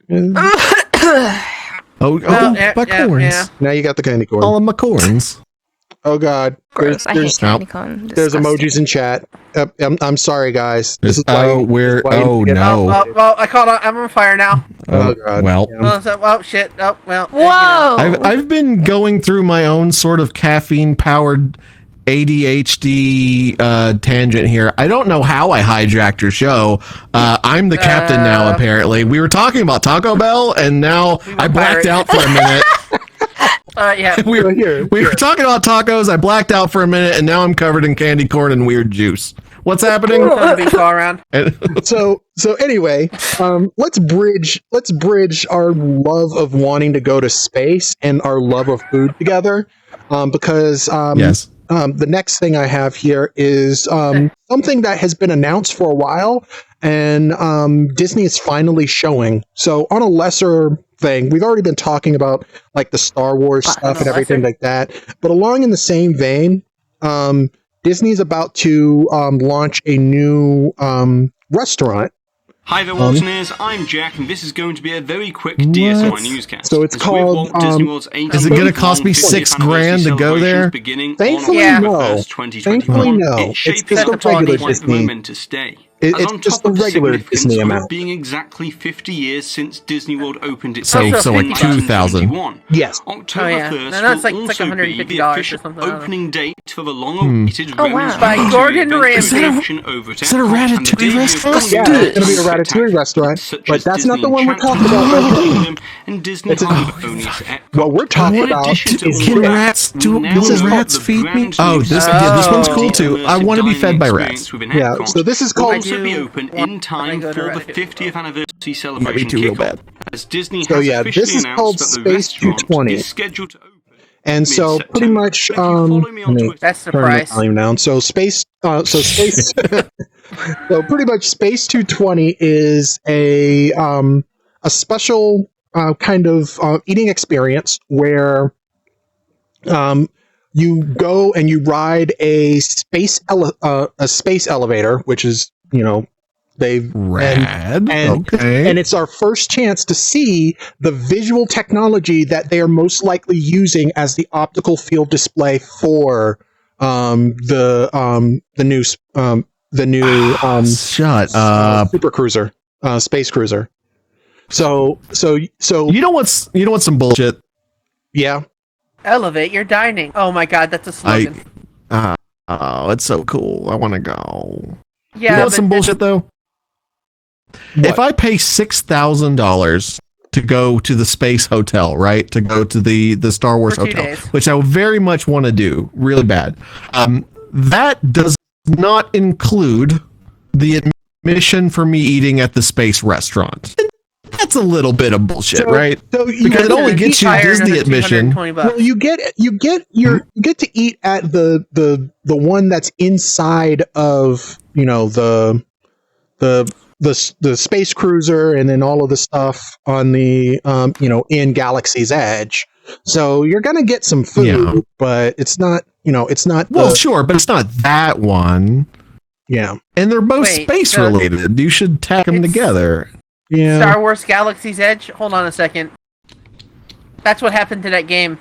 Speaker 1: Oh,
Speaker 2: yeah,
Speaker 1: my
Speaker 2: yeah,
Speaker 1: corns.
Speaker 2: yeah.
Speaker 3: Now you got the candy corn.
Speaker 1: All of my corns.
Speaker 3: Oh God,
Speaker 7: Gross. I hate
Speaker 3: there's
Speaker 7: candy corn.
Speaker 3: there's
Speaker 7: Disgusting.
Speaker 3: emojis in chat. I'm sorry, guys. This is
Speaker 1: Oh,
Speaker 3: why
Speaker 1: oh
Speaker 3: you get-
Speaker 1: no.
Speaker 2: Well, I caught on. I'm on fire now.
Speaker 3: Oh God.
Speaker 1: Well,
Speaker 3: Yeah.
Speaker 2: Oh shit. Oh well.
Speaker 7: Whoa!
Speaker 1: I've been going through my own sort of caffeine powered ADHD tangent here. I don't know how I hijacked your show. I'm the captain now, apparently. We were talking about Taco Bell, and now I blacked
Speaker 2: pirates.
Speaker 1: out for a minute.
Speaker 2: Yeah.
Speaker 1: we were talking about tacos. I blacked out for a minute, and now I'm covered in candy corn and weird juice. What's happening?
Speaker 2: Gonna be all around.
Speaker 3: So anyway, let's bridge our love of wanting to go to space and our love of food together, because
Speaker 1: Yes.
Speaker 3: the next thing I have here is something that has been announced for a while, and Disney is finally showing. So on a lesser thing, we've already been talking about like the Star Wars stuff and everything like that, but along in the same vein, Disney is about to launch a new restaurant.
Speaker 10: Hi there, Waltoners. I'm Jack, and this is going to be a very quick DSOI newscast.
Speaker 3: So it's
Speaker 10: As we're
Speaker 3: called,
Speaker 10: Walt Disney World's
Speaker 1: is it going to cost me 6 grand to go there?
Speaker 3: Thankfully, no. Thankfully, no.
Speaker 10: It's
Speaker 3: It's the regular Disney. It's
Speaker 10: on
Speaker 3: just
Speaker 10: top
Speaker 3: the
Speaker 10: of
Speaker 3: regular
Speaker 10: significance
Speaker 3: Disney
Speaker 10: of it
Speaker 3: amount.
Speaker 10: being exactly 50 years since Disney World opened its
Speaker 1: So
Speaker 10: gates
Speaker 1: like
Speaker 10: in
Speaker 1: 2,000.
Speaker 10: 1921.
Speaker 3: Yes.
Speaker 10: October
Speaker 2: Oh, yeah.
Speaker 10: 1st
Speaker 2: No, it's
Speaker 10: will
Speaker 2: like
Speaker 10: also be
Speaker 2: $150
Speaker 10: the
Speaker 2: or
Speaker 10: official
Speaker 2: something, I don't know.
Speaker 10: opening date for the long-awaited
Speaker 7: Oh, wow.
Speaker 10: Remy's
Speaker 2: By
Speaker 10: Ratatouille
Speaker 2: Gordon
Speaker 10: event
Speaker 2: Ramsay.
Speaker 10: with
Speaker 1: Is that a-
Speaker 10: production over at
Speaker 1: is that a
Speaker 10: Epcot and the
Speaker 1: Ratatouille
Speaker 10: debut of
Speaker 1: restaurant?
Speaker 10: Disney
Speaker 3: Yeah,
Speaker 1: Do
Speaker 3: it's going to be a
Speaker 10: World
Speaker 3: Ratatouille restaurant,
Speaker 10: such
Speaker 3: but
Speaker 10: as
Speaker 3: that's not
Speaker 10: Disney
Speaker 3: the one we're talking
Speaker 10: Enchanted
Speaker 3: about right now.
Speaker 10: Kingdom and Disney
Speaker 3: It's a-
Speaker 10: Harmonious at Epcot.
Speaker 3: What we're talking
Speaker 10: In
Speaker 3: about
Speaker 10: addition to
Speaker 3: is
Speaker 10: all
Speaker 1: Can
Speaker 10: that,
Speaker 1: rats
Speaker 10: we
Speaker 1: do?
Speaker 10: now
Speaker 1: Will
Speaker 10: know
Speaker 1: rats
Speaker 10: the
Speaker 1: feed me?
Speaker 10: brand
Speaker 1: Oh,
Speaker 10: new
Speaker 1: this one's cool
Speaker 2: Oh.
Speaker 1: too. I want to be fed by rats.
Speaker 10: experience within
Speaker 3: Yeah,
Speaker 10: Epcot
Speaker 3: so this is
Speaker 10: will
Speaker 3: called-
Speaker 10: also be
Speaker 2: I do
Speaker 10: open
Speaker 2: want
Speaker 10: in
Speaker 2: to
Speaker 10: time
Speaker 2: go
Speaker 10: for
Speaker 2: to
Speaker 10: the
Speaker 2: Ratatouille.
Speaker 10: 50th anniversary
Speaker 1: Might be
Speaker 10: celebration
Speaker 1: too real
Speaker 10: kickoff,
Speaker 1: bad.
Speaker 10: as Disney
Speaker 3: So,
Speaker 10: has
Speaker 3: yeah,
Speaker 10: officially
Speaker 3: this is
Speaker 10: announced
Speaker 3: called
Speaker 10: that the
Speaker 3: Space
Speaker 10: restaurant
Speaker 3: 220.
Speaker 10: is scheduled to open.
Speaker 3: And so pretty much,
Speaker 10: Becky, follow me on
Speaker 3: let me
Speaker 10: Twitter.
Speaker 2: That's the
Speaker 3: turn the
Speaker 2: price.
Speaker 3: volume down. So space, so pretty much Space 220 is a special kind of eating experience where you go and you ride a space elevator, which is they've
Speaker 1: Rad. Okay.
Speaker 3: and it's our first chance to see the visual technology that they are most likely using as the optical field display for the new
Speaker 1: Shut up.
Speaker 3: super cruiser, space cruiser. So
Speaker 1: You know what's some bullshit?
Speaker 3: yeah.
Speaker 2: Elevate your dining. Oh my god, that's a slogan.
Speaker 1: Oh, it's so cool. I want to go.
Speaker 2: Yeah,
Speaker 1: You know what's
Speaker 2: but
Speaker 1: some bullshit though? If I pay $6,000 to go to the space hotel, right? To go to the Star Wars
Speaker 2: For 2
Speaker 1: hotel,
Speaker 2: days.
Speaker 1: which I very much want to do, really bad. That does not include the admission for me eating at the space restaurant. That's a little bit of bullshit, right?
Speaker 3: So
Speaker 1: Because it only gets you Disney admission.
Speaker 3: Well, you get to eat at the one that's inside of the space cruiser, and then all of the stuff on the in Galaxy's Edge. So you're gonna get some food,
Speaker 1: Yeah.
Speaker 3: but it's not
Speaker 1: Well, sure, but it's not that one.
Speaker 3: Yeah,
Speaker 1: and they're both
Speaker 2: Wait,
Speaker 1: space related. You should tack them
Speaker 2: It's-
Speaker 1: together.
Speaker 3: Yeah.
Speaker 2: Star Wars Galaxy's Edge. Hold on a second. That's what happened to that game.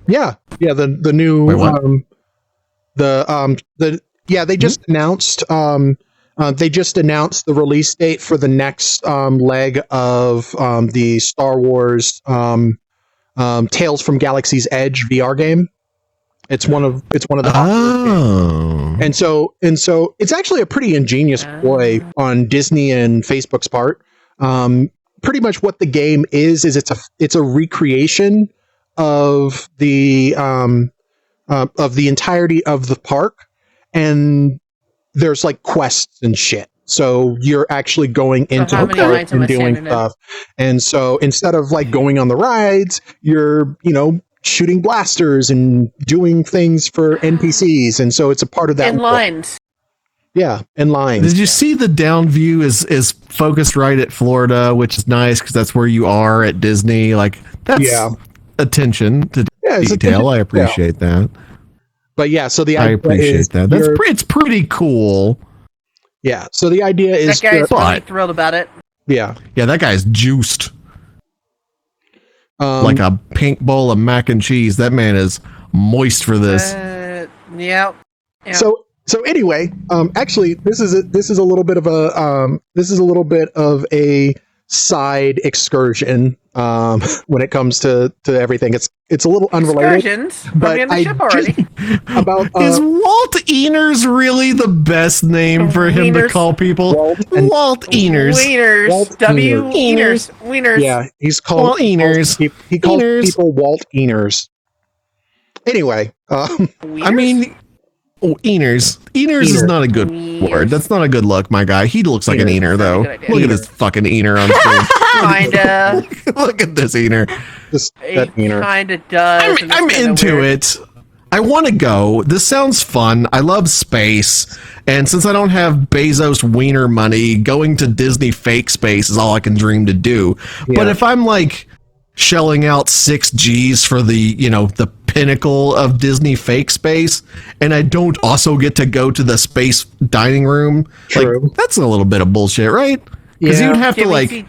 Speaker 3: Yeah, the new
Speaker 1: Wait, what?
Speaker 3: they just announced the release date for the next leg of the Star Wars Tales from Galaxy's Edge VR game. It's one of the and so it's actually a pretty ingenious ploy on Disney and Facebook's part. Pretty much what the game is it's a recreation of the entirety of the park, and there's like quests and shit. So you're actually going into
Speaker 2: how
Speaker 3: the
Speaker 2: many
Speaker 3: park
Speaker 2: lines am
Speaker 3: and
Speaker 2: I
Speaker 3: doing
Speaker 2: standing in?
Speaker 3: stuff. And so instead of like going on the rides, you're shooting blasters and doing things for NPCs, and so it's a part of that
Speaker 2: In lines.
Speaker 3: Yeah, in lines.
Speaker 1: Did you see the down view is focused right at Florida, which is nice because that's where you are at Disney. Like that's attention to
Speaker 3: it's
Speaker 1: detail.
Speaker 3: attention
Speaker 1: I
Speaker 3: to
Speaker 1: appreciate that.
Speaker 3: But yeah, so the
Speaker 1: I
Speaker 3: idea
Speaker 1: appreciate
Speaker 3: is
Speaker 1: that. It's pretty cool.
Speaker 3: Yeah, so the idea is
Speaker 2: That guy's really
Speaker 1: But-
Speaker 2: thrilled about it.
Speaker 3: yeah.
Speaker 1: Yeah, that guy's juiced like a pink bowl of mac and cheese. That man is moist for this.
Speaker 2: Yeah.
Speaker 3: So anyway, actually, this is a little bit of a side excursion when it comes to everything. It's a little unrelated.
Speaker 2: Excursions?
Speaker 3: But
Speaker 2: Are we on the
Speaker 3: I
Speaker 2: ship already?
Speaker 3: About
Speaker 1: Is Walt Eners really the best name for him to
Speaker 2: Wieners.
Speaker 1: call people? Walt Eners.
Speaker 2: Wieners.
Speaker 3: Walt
Speaker 2: W.
Speaker 3: Eners.
Speaker 2: Wieners. Wieners.
Speaker 3: Yeah, he's called
Speaker 1: Walt Eners.
Speaker 3: He calls
Speaker 1: Eners.
Speaker 3: people Walt Eners. Anyway,
Speaker 1: I mean, Eners. Eners is not a good word. That's not a good look, my guy. He looks like an
Speaker 3: Eners.
Speaker 1: Ener, though.
Speaker 2: That's a good
Speaker 1: Look at
Speaker 2: idea.
Speaker 1: this fucking Ener on screen.
Speaker 2: Kinda.
Speaker 1: Look at this Ener.
Speaker 3: That Ener.
Speaker 2: Kinda does. and it's
Speaker 1: I'm
Speaker 2: kinda
Speaker 1: into
Speaker 2: weird.
Speaker 1: it. I want to go. This sounds fun. I love space. And since I don't have Bezos wiener money, going to Disney fake space is all I can dream to do. But
Speaker 3: Yeah.
Speaker 1: if I'm like shelling out 6 G's for the pinnacle of Disney fake space, and I don't also get to go to the space dining room,
Speaker 3: True.
Speaker 1: like that's a little bit of bullshit, right? Because
Speaker 3: Yeah.
Speaker 1: you'd have to
Speaker 2: Can we
Speaker 1: like
Speaker 2: see-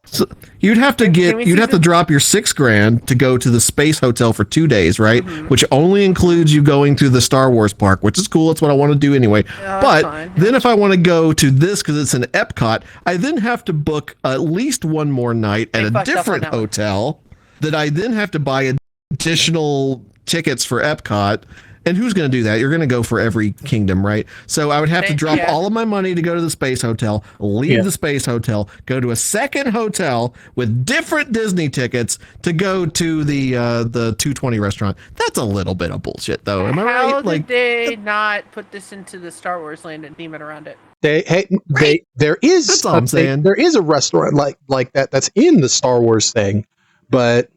Speaker 1: So you'd have to drop your $6,000 to go to the space hotel for 2 days, right? Mm-hmm. Which only includes you going to the Star Wars park, which is cool. That's what I want to do anyway. But then if I want to go to this because it's an Epcot, I then have to book at least one more night at a different hotel that I then have to buy additional tickets for Epcot. And who's going to do that? You're going to go for every kingdom, right? So I would have to drop all of my money to go to the space hotel, leave the space hotel, go to a second hotel with different Disney tickets to go to the 220 restaurant. That's a little bit of bullshit, though. Am I right?
Speaker 2: How did they not put this into the Star Wars land and theme it around it?
Speaker 3: There is.
Speaker 1: That's all I'm saying.
Speaker 3: There is a restaurant like that that's in the Star Wars thing, but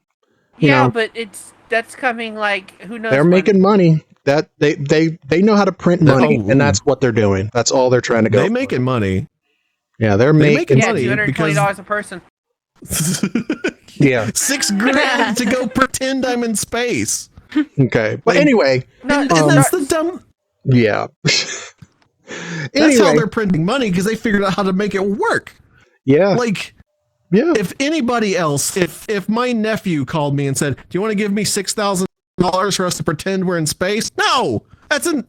Speaker 3: you know,
Speaker 2: but that's coming like who knows?
Speaker 3: They're making money. That they know how to print money, and that's what they're doing. That's all they're trying to go.
Speaker 1: They're making money.
Speaker 3: Yeah, they're making
Speaker 2: money. $220 a person.
Speaker 3: Yeah,
Speaker 1: $6,000 to go pretend I'm in space.
Speaker 3: Okay, but anyway,
Speaker 1: and that's the dumb.
Speaker 3: Yeah,
Speaker 1: that's how they're printing money because they figured out how to make it work.
Speaker 3: Yeah,
Speaker 1: if anybody else, if my nephew called me and said, "Do you want to give me $6,000 for us to pretend we're in space?" No,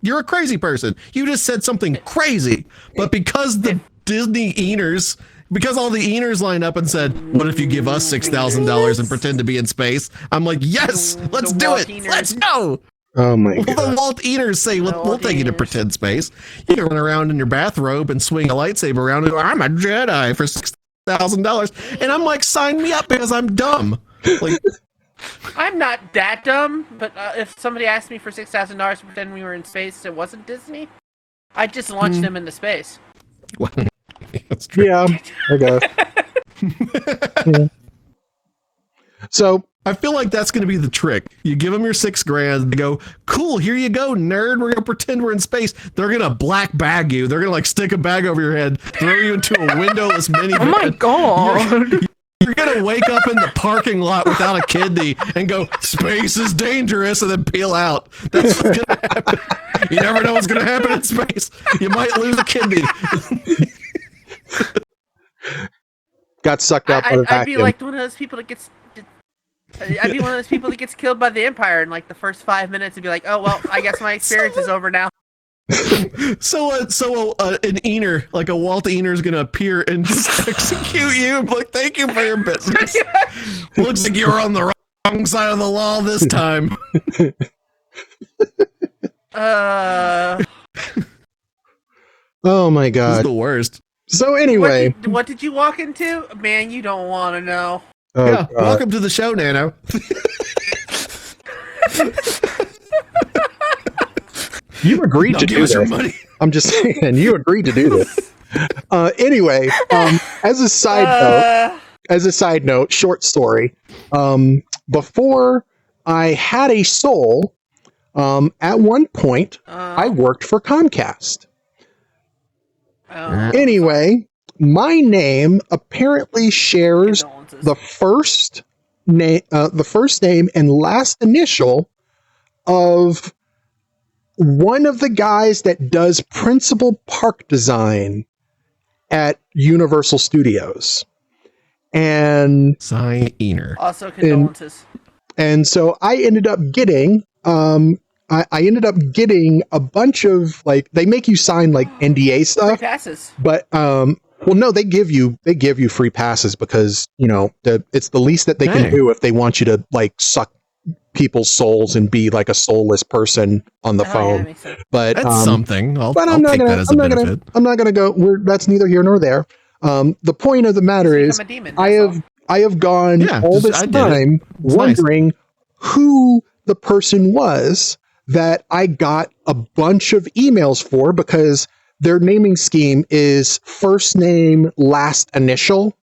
Speaker 1: you're a crazy person. You just said something crazy. But because the Disney Eners, because all the Eners lined up and said, "What if you give us $6,000 and pretend to be in space?" I'm like, yes, let's do it. Let's go.
Speaker 3: Oh my God.
Speaker 1: The Walt Eners say, we'll take you to pretend space. You can run around in your bathrobe and swing a lightsaber around and go, "I'm a Jedi for $6,000. And I'm like, sign me up because I'm dumb. Like,
Speaker 2: I'm not that dumb, but if somebody asked me for $6,000 to pretend we were in space, it wasn't Disney, I'd just launch them into space.
Speaker 1: That's true.
Speaker 3: Yeah, I guess. Yeah. So
Speaker 1: I feel like that's going to be the trick. You give them your $6,000, they go, "Cool, here you go, nerd. We're going to pretend we're in space." They're going to black bag you. They're going to like stick a bag over your head, throw you into a windowless minivan.
Speaker 7: Oh my God.
Speaker 1: You're going to wake up in the parking lot without a kidney and go, "Space is dangerous," and then peel out. That's what's going to happen. You never know what's going to happen in space. You might lose a kidney.
Speaker 3: Got sucked up by the vacuum.
Speaker 2: I'd be like one of those people that gets... I'd be one of those people that gets killed by the Empire in like the first 5 minutes and be like, "Oh, well, I guess my experience is over now."
Speaker 1: So an Ener, like a Walt Ener, is going to appear and just execute you. Like, "Thank you for your business. Looks like you were on the wrong side of the law this time."
Speaker 3: Oh my God.
Speaker 1: This is the worst.
Speaker 3: So anyway.
Speaker 2: What did you walk into? Man, you don't want to know.
Speaker 3: Oh,
Speaker 1: yeah,
Speaker 3: God.
Speaker 1: Welcome to the show, Nano.
Speaker 3: You agreed to do this.
Speaker 1: Money.
Speaker 3: I'm just saying, you agreed to do this. Anyway, as a side note, short story. Before I had a soul, at one point, I worked for Comcast. Anyway, my name apparently shares the first name and last initial of one of the guys that does principal park design at Universal Studios. And
Speaker 1: Ener.
Speaker 2: Also condolences.
Speaker 3: And so I ended up getting I ended up getting a bunch of, like, they make you sign like NDA stuff.
Speaker 2: Free passes.
Speaker 3: But well, no, they give you free passes because, you know, it's the least that they can do if they want you to like suck people's souls and be like a soulless person on the phone.
Speaker 2: Yeah,
Speaker 3: but
Speaker 1: that's something. I'll take that as a benefit.
Speaker 3: I'm not gonna go. That's neither here nor there. The point of the matter is, I have gone all this time wondering who the person was that I got a bunch of emails for, because their naming scheme is first name, last initial.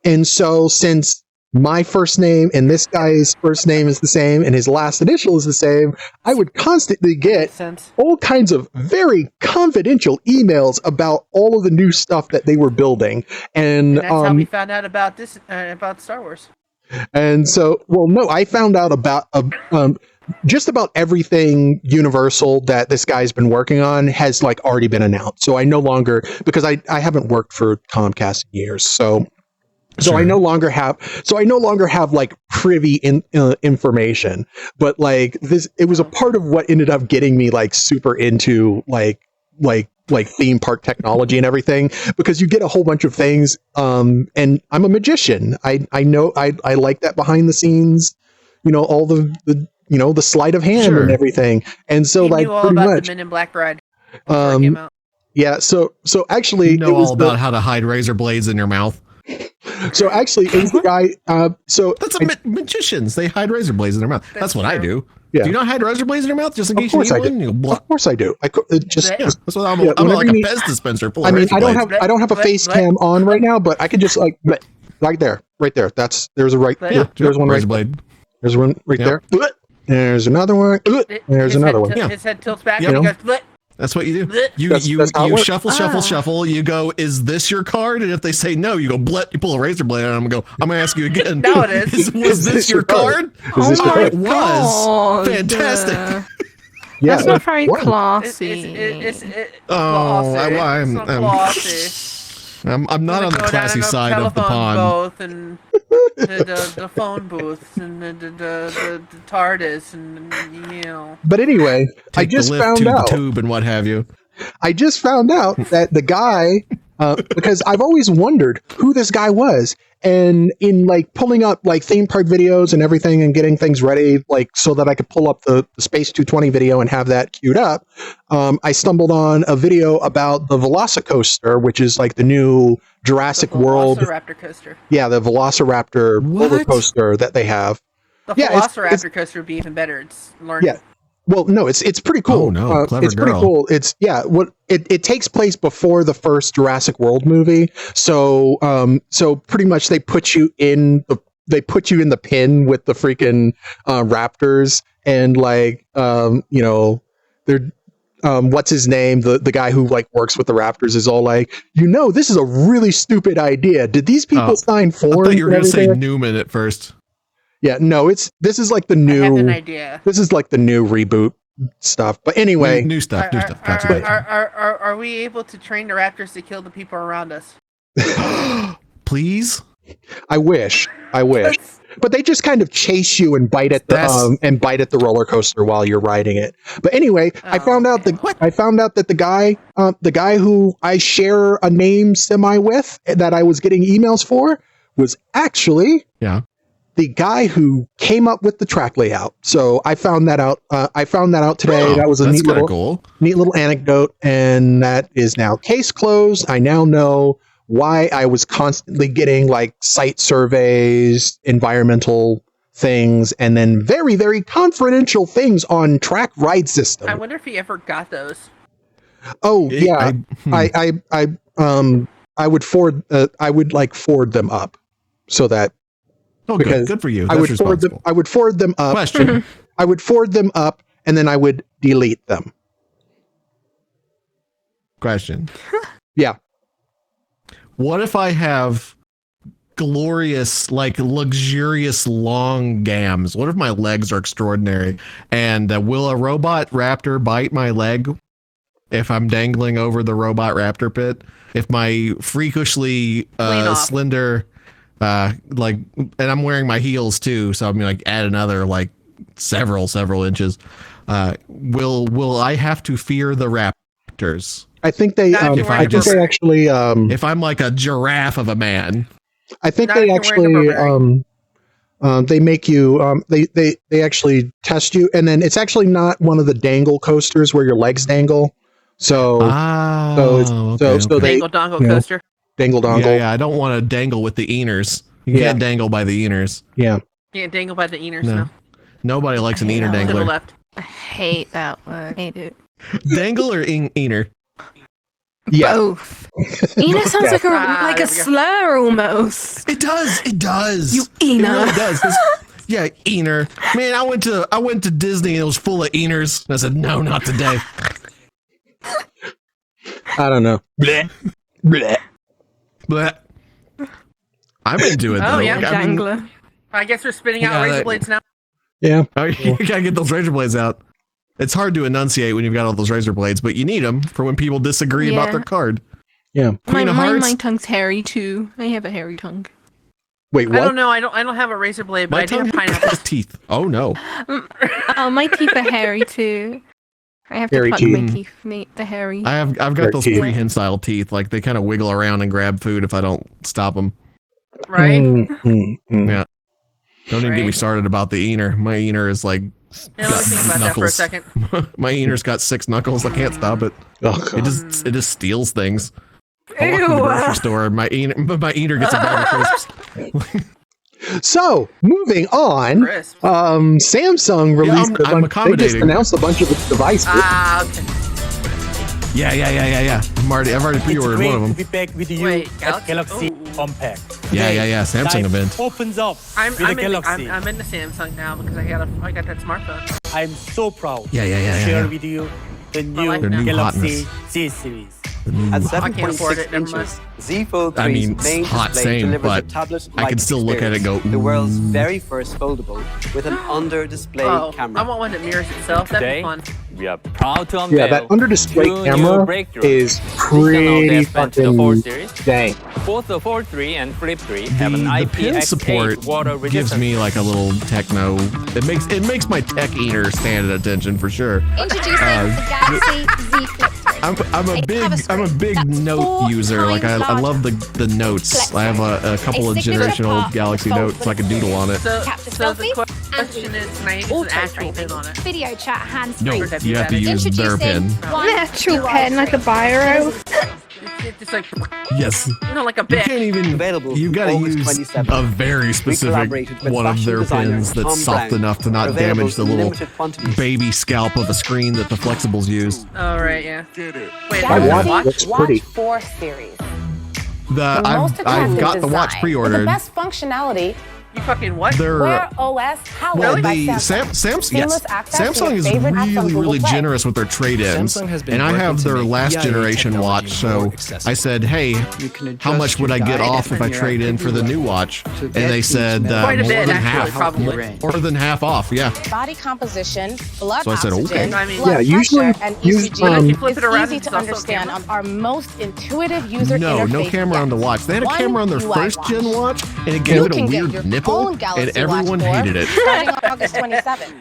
Speaker 3: And so since my first name and this guy's first name is the same and his last initial is the same, I would constantly get all kinds of very confidential emails about all of the new stuff that they were building. And
Speaker 2: that's how we found out about this, about Star Wars.
Speaker 3: And so, well, no, I found out about just about everything Universal that this guy's been working on has like already been announced. So I no longer, because I haven't worked for Comcast in years. So So I no longer have like privy information, but like it was a part of what ended up getting me like super into like theme park technology and everything, because you get a whole bunch of things. And I'm a magician. I know I like that behind the scenes, all the sleight of hand and everything. And so
Speaker 2: he
Speaker 3: like
Speaker 2: knew all
Speaker 3: pretty
Speaker 2: about
Speaker 3: much,
Speaker 2: the Men in Black ride before it came out.
Speaker 3: yeah. So actually,
Speaker 1: You know all about how to hide razor blades in your mouth.
Speaker 3: So actually, it was the guy.
Speaker 1: That's magicians. They hide razor blades in their mouth. That's what I do.
Speaker 3: Yeah.
Speaker 1: Do you not hide razor blades in your mouth just in case you need one?
Speaker 3: Of course I do.
Speaker 1: That's what I'm like a Pez dispenser full of razor
Speaker 3: I don't
Speaker 1: blades.
Speaker 3: have a face cam on right now, but I could just like right there. There's one right
Speaker 1: blade.
Speaker 3: There's one right there. There's another one. There's another one.
Speaker 2: His head tilts back and he goes, bleh.
Speaker 1: That's what you do.
Speaker 3: That's
Speaker 1: You
Speaker 3: how it works.
Speaker 1: shuffle. You go, is this your card? And if they say no, you go, you pull a razor blade and I'm going to ask you again.
Speaker 2: No, it is.
Speaker 1: Was this your card?
Speaker 3: Is this your card?
Speaker 1: It was. Fantastic.
Speaker 3: Yeah,
Speaker 7: That's not very classy.
Speaker 2: It's
Speaker 1: classy. I'm not on the classy side of the pond.
Speaker 2: Booth and the phone booth and the TARDIS and
Speaker 3: But anyway, I
Speaker 1: Take
Speaker 3: just
Speaker 1: the lift
Speaker 3: found
Speaker 1: to
Speaker 3: out.
Speaker 1: the tube and what have you.
Speaker 3: I just found out that the guy, because I've always wondered who this guy was, and in like pulling up like theme park videos and everything and getting things ready, like so that I could pull up the Space 220 video and have that queued up, I stumbled on a video about the Velocicoaster, which is like the new Jurassic World
Speaker 2: Velociraptor coaster.
Speaker 3: Yeah, the Velociraptor roller coaster that they have.
Speaker 2: The Velociraptor coaster would be even better. It's learning.
Speaker 3: Yeah. Well, no, it's pretty cool.
Speaker 1: Oh, no, clever
Speaker 3: it's
Speaker 1: girl.
Speaker 3: pretty cool. It takes place before the first Jurassic World movie, so pretty much they put you in the pin with the freaking raptors, and like they're what's his name, the guy who like works with the raptors is all like, this is a really stupid idea. Did these people sign forms?
Speaker 1: I thought you were going to say Newman at first.
Speaker 3: Yeah, no, this is like the new.
Speaker 2: I have an idea.
Speaker 3: This is like the new reboot stuff. But anyway,
Speaker 1: new stuff. Gotcha.
Speaker 2: Are we able to train the raptors to kill the people around us?
Speaker 1: Please.
Speaker 3: I wish. But they just kind of chase you and bite at the roller coaster while you're riding it. But anyway, I found out that the guy who I share a name semi with, that I was getting emails for, was actually the guy who came up with the track layout. So I found that out. Today. That was a neat little anecdote, and that is now case closed. I now know why I was constantly getting like site surveys, environmental things, and then very, very confidential things on track ride system.
Speaker 2: I wonder if he ever got those.
Speaker 3: Oh yeah, I would forward them up so that.
Speaker 1: Oh, good for you. That's
Speaker 3: I would forward them up.
Speaker 1: Question.
Speaker 3: I would forward them up, and then I would delete them.
Speaker 1: Question.
Speaker 3: Yeah.
Speaker 1: What if I have glorious, like luxurious long gams? What if my legs are extraordinary? And will a robot raptor bite my leg if I'm dangling over the robot raptor pit? If my freakishly slender, and I'm wearing my heels too, so I'm gonna like add another like several inches. Will I have to fear the raptors?
Speaker 3: I think they.
Speaker 1: If I'm like a giraffe of a man,
Speaker 3: I think they actually. They make you. They actually test you, and then it's actually not one of the dangle coasters where your legs dangle. So.
Speaker 2: Dangle dongle coaster.
Speaker 3: Dangle dongle.
Speaker 1: Yeah. I don't want to dangle with the eners. You can't dangle by the eners.
Speaker 3: Yeah.
Speaker 2: Can't dangle by the eners. No.
Speaker 1: Nobody likes an ener dangler.
Speaker 2: Left.
Speaker 7: I hate that word. I hate it.
Speaker 1: Dangle or ener?
Speaker 3: Yeah.
Speaker 7: Both. Ener sounds like a slur almost.
Speaker 1: It does.
Speaker 7: You ener.
Speaker 1: It really does. Yeah, ener. Man, I went to Disney and it was full of eners. And I said, no, not today.
Speaker 3: I don't know.
Speaker 1: Blech. Blech. Blech. I'm into it though.
Speaker 2: Oh yeah,
Speaker 7: dangler.
Speaker 2: I guess we're spinning out razor blades now.
Speaker 3: Yeah.
Speaker 1: Oh, you gotta get those razor blades out. It's hard to enunciate when you've got all those razor blades, but you need them for when people disagree about their card.
Speaker 3: Yeah.
Speaker 7: My tongue's hairy too. I have a hairy tongue.
Speaker 3: Wait, what?
Speaker 2: I don't know. I don't have a razor blade, but
Speaker 1: My
Speaker 2: I do
Speaker 1: tongue
Speaker 2: have pineapple.
Speaker 1: has teeth. Oh no.
Speaker 7: Oh, my teeth are hairy too. I have
Speaker 3: Hairy
Speaker 7: to pluck
Speaker 3: teeth.
Speaker 7: my teeth, the hairy.
Speaker 1: I've got
Speaker 3: They're
Speaker 1: those
Speaker 3: teeth.
Speaker 1: prehensile teeth. Like they kind of wiggle around and grab food if I don't stop them.
Speaker 2: Right?
Speaker 1: Yeah. Don't even get me
Speaker 2: Right.
Speaker 1: started about the eater. My eater is like
Speaker 2: Yeah, let me think about that for a second.
Speaker 1: My eater's got 6 knuckles. I can't stop it.
Speaker 3: Oh,
Speaker 1: It just steals things. I walk to the grocery store. My eater gets a bag of crisps.
Speaker 3: So, moving on,
Speaker 2: Crisp.
Speaker 3: Samsung released
Speaker 1: I'm
Speaker 3: they just
Speaker 1: accommodating.
Speaker 3: announced a bunch of devices.
Speaker 2: Okay.
Speaker 1: Yeah. I've already pre-ordered one of them.
Speaker 11: Be back with you
Speaker 2: Wait,
Speaker 11: at
Speaker 2: Galaxy?
Speaker 11: Galaxy Compact.
Speaker 1: Yeah. Samsung event.
Speaker 11: Opens up
Speaker 2: I'm
Speaker 11: with the
Speaker 2: into
Speaker 11: Galaxy.
Speaker 2: I'm into Samsung now because I got that smartphone.
Speaker 11: I'm so proud
Speaker 1: Yeah.
Speaker 11: to share with you the new
Speaker 2: like Their new
Speaker 11: Galaxy
Speaker 1: hotness.
Speaker 11: Z series.
Speaker 12: At
Speaker 2: I can't afford it.
Speaker 12: 7.6
Speaker 2: Never mind.
Speaker 12: inches, Z Fold 3's
Speaker 1: I mean,
Speaker 12: main
Speaker 1: hot
Speaker 12: display
Speaker 1: same,
Speaker 12: delivers a
Speaker 1: but
Speaker 12: tablet-like
Speaker 1: I can still look at it and go,
Speaker 12: experience, the world's very first foldable with an under-display
Speaker 2: Oh,
Speaker 12: camera.
Speaker 2: I want one that mirrors itself. That'd be fun.
Speaker 13: We are proud to unveil
Speaker 3: Yeah, that under-display
Speaker 13: two
Speaker 3: camera
Speaker 13: new breakthroughs.
Speaker 3: is
Speaker 13: Please
Speaker 3: pretty
Speaker 13: download the 4
Speaker 3: fucking
Speaker 13: series.
Speaker 3: dang.
Speaker 13: Both the Fold 3 and Flip 3 have an
Speaker 1: The pin
Speaker 13: IPX8
Speaker 1: support
Speaker 13: water
Speaker 1: gives
Speaker 13: resistance.
Speaker 1: me like a little techno. It makes my tech eater stand at attention for sure.
Speaker 14: Introducing the Galaxy Z Flip 3.
Speaker 1: I'm a big note user. Like I love the notes. I have a couple of generation old Galaxy notes so I can doodle on it.
Speaker 2: So
Speaker 14: Capture
Speaker 2: the
Speaker 14: selfie
Speaker 2: question is, can I use an actual pin on it?
Speaker 14: Video chat hands
Speaker 1: No,
Speaker 14: free.
Speaker 1: you have to use their pin.
Speaker 7: An actual pen, like a biro.
Speaker 2: It's just like,
Speaker 1: Yes.
Speaker 2: like a
Speaker 1: You
Speaker 2: bit.
Speaker 1: can't even.
Speaker 12: Available
Speaker 1: You gotta
Speaker 12: August
Speaker 1: use
Speaker 12: 27th.
Speaker 1: a very specific
Speaker 12: collaborated with
Speaker 1: one of their
Speaker 12: fashion designer
Speaker 1: pins that's
Speaker 12: Tom
Speaker 1: soft
Speaker 12: Brown.
Speaker 1: enough to not
Speaker 12: Available
Speaker 1: damage the
Speaker 12: in
Speaker 1: little
Speaker 12: limited quantities.
Speaker 1: baby scalp of a screen that the flexibles use.
Speaker 2: Oh, right, yeah. Wait,
Speaker 3: My
Speaker 2: watch?
Speaker 3: watch looks pretty.
Speaker 15: 4 series.
Speaker 1: I've got the watch pre-ordered.
Speaker 15: best functionality.
Speaker 2: You fucking what?
Speaker 1: They're
Speaker 15: OS
Speaker 1: well,
Speaker 15: powered by
Speaker 1: the
Speaker 15: Samsung.
Speaker 1: Yes. Samsung is really generous with their trade-ins, and I have their last generation watch. So I said, "Hey, how much would I get off if I trade in for the new watch?" And they said
Speaker 2: Quite a
Speaker 1: more
Speaker 2: bit,
Speaker 1: than
Speaker 2: actually,
Speaker 1: half,
Speaker 2: probably.
Speaker 1: more than half off. Yeah.
Speaker 15: Body composition, blood
Speaker 1: So I said,
Speaker 15: oxygen,
Speaker 1: okay.
Speaker 2: I mean,
Speaker 15: blood
Speaker 3: Yeah, usually
Speaker 15: pressure, and
Speaker 3: use,
Speaker 15: ECG
Speaker 2: you flip it around,
Speaker 15: is easy
Speaker 2: it's
Speaker 15: to
Speaker 2: also
Speaker 15: understand
Speaker 2: camera?
Speaker 15: on our most intuitive user
Speaker 1: No
Speaker 15: interface
Speaker 1: camera
Speaker 15: yet.
Speaker 1: on the watch. They had a
Speaker 15: One
Speaker 1: camera on their
Speaker 15: UI
Speaker 1: first gen watch, and it
Speaker 15: You
Speaker 1: gave it a
Speaker 15: can get
Speaker 1: weird
Speaker 15: your
Speaker 1: nipple,
Speaker 15: own
Speaker 1: and
Speaker 15: Galaxy
Speaker 1: everyone
Speaker 15: Watch 4
Speaker 1: hated it.
Speaker 15: starting on August 27th.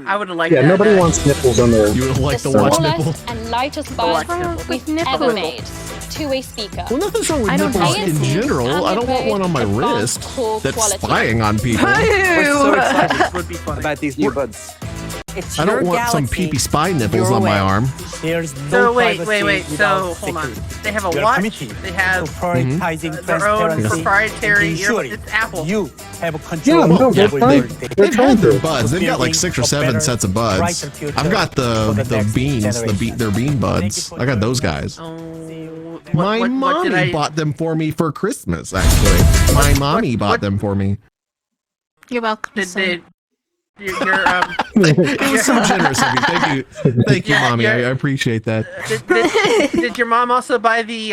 Speaker 2: I would have liked
Speaker 3: Yeah,
Speaker 2: that.
Speaker 3: nobody wants nipples on their.
Speaker 1: You would like the
Speaker 14: the
Speaker 1: watch
Speaker 14: smallest
Speaker 1: nipple.
Speaker 14: and lightest
Speaker 2: watch
Speaker 14: bud
Speaker 2: nipple.
Speaker 14: we've
Speaker 7: Nipple.
Speaker 14: ever made. Two-way speaker.
Speaker 1: Well, nothing's wrong with
Speaker 7: I don't
Speaker 1: nipples
Speaker 7: hate
Speaker 1: in
Speaker 14: it.
Speaker 1: general. I don't want one on my
Speaker 14: Advanced
Speaker 1: wrist
Speaker 14: core
Speaker 1: that's
Speaker 14: quality.
Speaker 1: spying on people.
Speaker 12: We're so excited
Speaker 2: This would be funny.
Speaker 12: about these new buds.
Speaker 11: It's
Speaker 1: I don't
Speaker 11: your
Speaker 1: want some
Speaker 11: Galaxy,
Speaker 1: pee spy nipples
Speaker 11: your
Speaker 1: on my
Speaker 11: way.
Speaker 1: arm.
Speaker 11: There's no
Speaker 2: So wait.
Speaker 11: privacy
Speaker 2: So
Speaker 11: without
Speaker 2: hold on.
Speaker 11: security.
Speaker 2: They have a
Speaker 11: We are
Speaker 2: watch.
Speaker 11: committed
Speaker 2: They have
Speaker 11: to prioritizing
Speaker 2: their own
Speaker 11: transparency
Speaker 2: proprietary
Speaker 11: and ensuring
Speaker 2: it's Apple.
Speaker 11: you have control
Speaker 3: Yeah, no,
Speaker 11: over
Speaker 3: they're
Speaker 11: your
Speaker 3: fine.
Speaker 11: day.
Speaker 1: They've
Speaker 3: trying
Speaker 1: had their
Speaker 3: to.
Speaker 1: buds. They've got like 6 or 7 sets of buds.
Speaker 11: brighter future
Speaker 1: I've got
Speaker 11: for the
Speaker 1: the
Speaker 11: next
Speaker 1: beans,
Speaker 11: generation.
Speaker 1: their bean buds. I got those guys.
Speaker 2: Oh,
Speaker 1: My
Speaker 2: what did
Speaker 1: mommy
Speaker 2: I?
Speaker 1: bought them for me for Christmas. Actually, my mommy bought
Speaker 2: what-
Speaker 1: them for me.
Speaker 7: You're welcome.
Speaker 2: Did
Speaker 7: son.
Speaker 2: they? You're
Speaker 1: It was so generous of you. Thank you,
Speaker 2: Yeah,
Speaker 1: mommy.
Speaker 2: yeah.
Speaker 1: I appreciate that.
Speaker 2: did your mom also buy the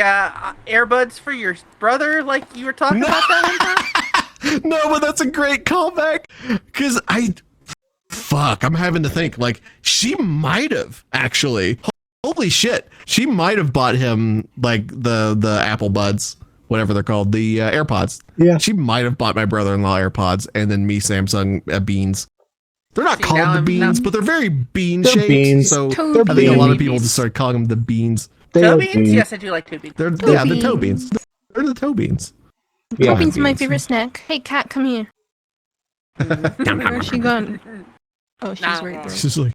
Speaker 2: earbuds for your brother, like you were talking about that one time?
Speaker 1: No, but that's a great callback. Cause I'm having to think. Like she might have actually. Holy shit, she might have bought him like the Apple Buds, whatever they're called, the AirPods.
Speaker 3: Yeah.
Speaker 1: She might have bought my brother-in-law AirPods, and then me Samsung Beans. They're not
Speaker 2: See,
Speaker 1: called
Speaker 2: now
Speaker 1: the
Speaker 2: I'm-
Speaker 1: beans,
Speaker 2: now-
Speaker 1: but they're very bean
Speaker 3: They're
Speaker 1: shaped.
Speaker 3: beans.
Speaker 1: So
Speaker 7: Toe
Speaker 1: I think a lot of
Speaker 3: beans.
Speaker 1: people just started calling them the beans.
Speaker 3: They
Speaker 2: Toe
Speaker 3: are
Speaker 2: beans?
Speaker 3: beans.
Speaker 2: Yes, I do like toe beans.
Speaker 1: They're
Speaker 7: Toe
Speaker 1: the toe
Speaker 7: beans.
Speaker 1: beans. They're the toe beans.
Speaker 3: Yeah.
Speaker 7: Beans are my favorite snack. Hey, cat, come here. Where's she gone? Oh, she's
Speaker 2: Nah.
Speaker 7: right there.
Speaker 1: She's like,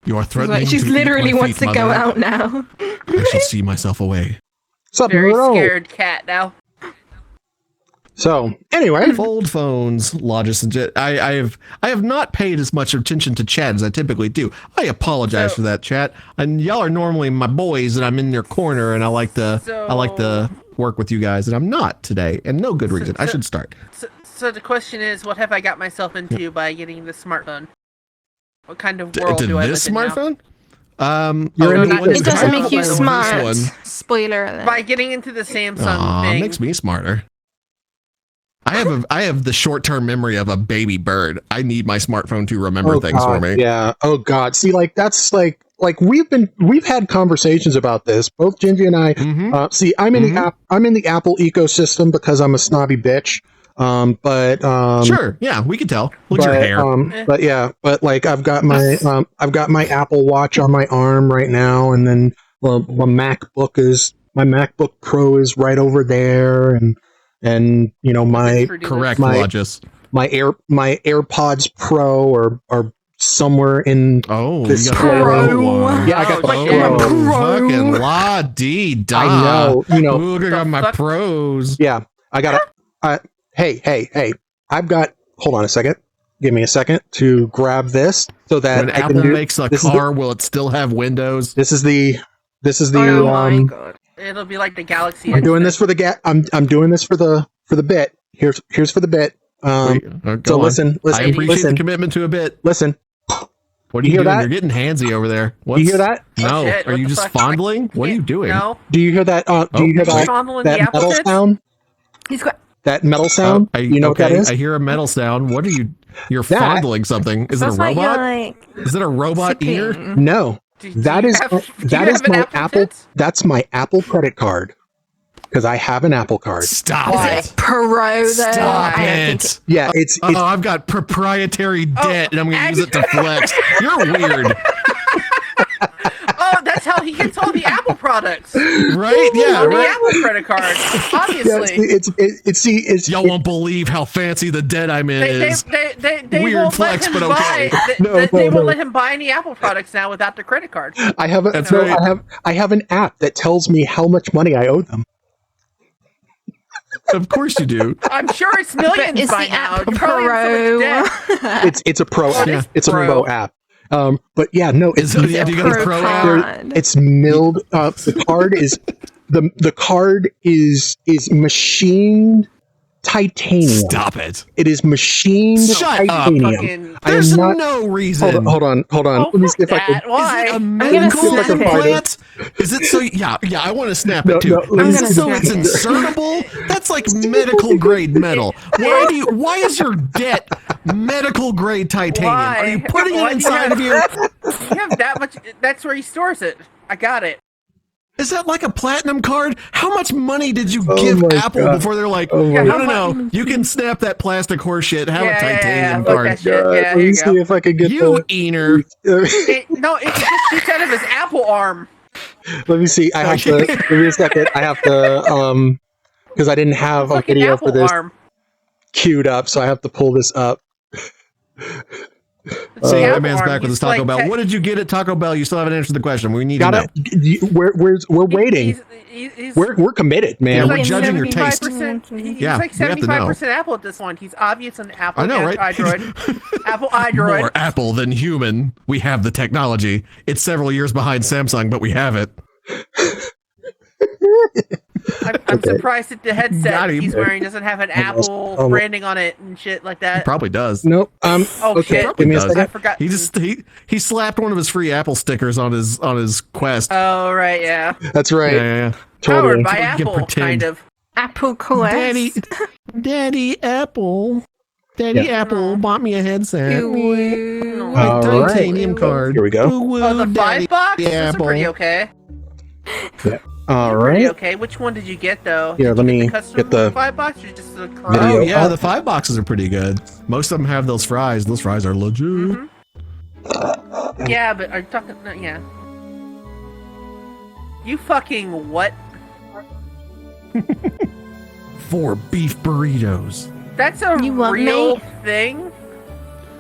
Speaker 1: you are threatening.
Speaker 7: She's
Speaker 1: to eat
Speaker 7: literally
Speaker 1: my
Speaker 7: wants
Speaker 1: feet,
Speaker 7: to go
Speaker 1: mother.
Speaker 7: out now.
Speaker 1: I shall see myself away.
Speaker 3: What's up,
Speaker 2: Very
Speaker 3: Muro?
Speaker 2: scared cat now.
Speaker 3: So anyway,
Speaker 1: Fold phones, Logis and Jet. I have not paid as much attention to chat as I typically do. I apologize for that, chat. And y'all are normally my boys, and I'm in their corner, and I like to work with you guys, and I'm not today, and no good reason. I should start.
Speaker 2: So the question is, what have I got myself into by getting this smartphone? What kind of world
Speaker 1: To
Speaker 2: do I
Speaker 1: this
Speaker 2: live in now?
Speaker 1: smartphone?
Speaker 7: It doesn't make you
Speaker 1: this
Speaker 7: smart.
Speaker 1: one.
Speaker 7: Spoiler alert.
Speaker 2: By getting into the Samsung
Speaker 1: Aw,
Speaker 2: thing.
Speaker 1: makes me smarter. I have the short-term memory of a baby bird. I need my smartphone to remember things for me.
Speaker 3: Yeah. Oh God. See, like that's like we've had conversations about this. Both Gingy and I. See, I'm in the Apple ecosystem because I'm a snobby bitch.
Speaker 1: Sure, yeah, we can tell. Look at your hair.
Speaker 3: But yeah, but like I've got my Apple Watch on my arm right now, and then my MacBook Pro is right over there, and you know my AirPods Pro are somewhere in this
Speaker 1: Pro.
Speaker 3: Yeah, I got the Pro.
Speaker 1: Fucking la dee da.
Speaker 3: I know, you know.
Speaker 1: Look, I got my pros.
Speaker 3: Yeah, I got hey, I've got. Hold on a second. Give me a second to grab this so that
Speaker 1: when
Speaker 3: I
Speaker 1: Apple
Speaker 3: can
Speaker 1: makes a car, will it still have Windows?
Speaker 3: This is the.
Speaker 2: Oh my God. It'll be like the Galaxy.
Speaker 3: I'm doing this for the I'm doing this for the bit. Here's for the bit. So listen.
Speaker 1: I appreciate the commitment to a bit.
Speaker 3: Listen.
Speaker 1: What are you doing? That? You're getting handsy over there.
Speaker 3: Do you hear that?
Speaker 1: No. Are you just fondling? What are you doing?
Speaker 2: No.
Speaker 3: Do you hear that? Do you hear that metal sound?
Speaker 7: He's got
Speaker 3: that metal sound. You know what that is?
Speaker 1: I hear a metal sound. What are you? You're fondling something. Is it a robot? Is it a robot ear?
Speaker 3: No. That is my Apple. That's my Apple credit card. Because I have an Apple card.
Speaker 1: Stop it.
Speaker 7: Pro though.
Speaker 1: Stop it.
Speaker 3: Yeah, it's
Speaker 1: I've got proprietary debt and I'm going to use it to flex. You're weird.
Speaker 2: Oh, that's how he gets all the Apple products.
Speaker 1: Right? Yeah,
Speaker 2: on
Speaker 1: right.
Speaker 2: the Apple credit card. Obviously.
Speaker 3: It's
Speaker 1: y'all won't believe how fancy the debt I'm in is.
Speaker 2: They
Speaker 1: Weird
Speaker 2: won't
Speaker 1: flex,
Speaker 2: let him
Speaker 1: but okay.
Speaker 2: they won't let him buy any Apple products now without the credit card.
Speaker 3: I have I have an app that tells me how much money I owe them.
Speaker 1: Of course you do.
Speaker 2: I'm sure it's millions by now. You're probably in so much debt.
Speaker 3: It's a pro app. It's a pro app. But yeah, no, it's
Speaker 1: do you get a pro app?
Speaker 3: It's milled. The card is the card is machined titanium.
Speaker 1: Stop it!
Speaker 3: It is machined titanium.
Speaker 1: There's no reason.
Speaker 3: Hold on. Let me see if I can.
Speaker 2: Why?
Speaker 1: Is it a medical implant? Is it so? Yeah. I want to snap it too. Is it so it's insertable? That's like medical grade metal. Why is your debt medical grade titanium?
Speaker 2: Why?
Speaker 1: Are you putting it inside of you?
Speaker 2: You have that much. That's where he stores it. I got it.
Speaker 1: Is that like a platinum card? How much money did you give Apple before they're like, no, you can snap that plastic horse shit, have a titanium card.
Speaker 3: Let me see if I can get
Speaker 1: Eaner.
Speaker 2: No, it's just shoots out of his Apple arm.
Speaker 3: Let me see. I have to. Give me a second. I have to. Because I didn't have a video for this queued up, so I have to pull this up.
Speaker 1: See, that man's back with his Taco Bell. What did you get at Taco Bell? You still haven't answered the question. We need to know.
Speaker 3: We're waiting. We're committed, man.
Speaker 1: Yeah, we're judging your taste.
Speaker 2: He's like 75% Apple at this one. He's obvious an Apple.
Speaker 1: I know, right?
Speaker 2: Apple Android.
Speaker 1: More Apple than human. We have the technology. It's several years behind Samsung, but we have it.
Speaker 2: I'm surprised that the headset he's wearing doesn't have an Apple branding on it and shit like that.
Speaker 1: It probably does.
Speaker 3: Nope.
Speaker 2: Shit.
Speaker 3: Give me a second.
Speaker 2: I forgot.
Speaker 1: He slapped one of his free Apple stickers on his Quest.
Speaker 2: Oh right, yeah.
Speaker 3: That's right.
Speaker 1: Yeah.
Speaker 2: Totally. Powered by Apple, kind of.
Speaker 7: Apple Quest.
Speaker 1: Daddy Apple. Daddy Apple bought me a headset.
Speaker 3: All
Speaker 1: titanium card.
Speaker 3: Here we go.
Speaker 2: The $5? Those are pretty okay.
Speaker 3: Yeah. All right.
Speaker 2: Okay, which one did you get though?
Speaker 3: Here, let me get the
Speaker 2: $5 or just the
Speaker 3: video.
Speaker 1: Oh yeah, the $5 are pretty good. Most of them have those fries. Those fries are legit.
Speaker 2: Mm-hmm. Yeah, but are you talking? Yeah. You fucking what?
Speaker 1: 4 beef burritos.
Speaker 2: That's a real thing.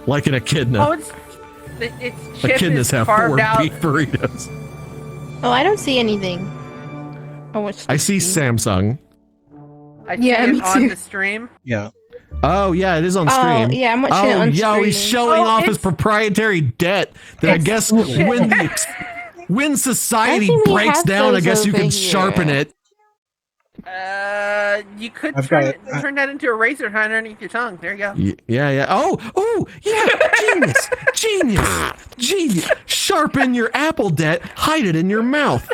Speaker 1: Like an echidna.
Speaker 2: Oh, it's chip
Speaker 1: echidnas
Speaker 2: is
Speaker 1: have 4
Speaker 2: carved out.
Speaker 1: beef burritos.
Speaker 7: Oh, I don't see anything.
Speaker 1: I see Samsung.
Speaker 2: I see it on the stream.
Speaker 3: Yeah.
Speaker 1: Oh yeah, it is on stream.
Speaker 7: Yeah, I'm watching it on stream.
Speaker 1: Oh yeah, he's showing off his proprietary debt that I guess when society breaks down, I guess you can sharpen it.
Speaker 2: You could turn that into a razor underneath your tongue. There you go.
Speaker 1: Yeah. Oh, yeah. Genius. Sharpen your Apple debt. Hide it in your mouth.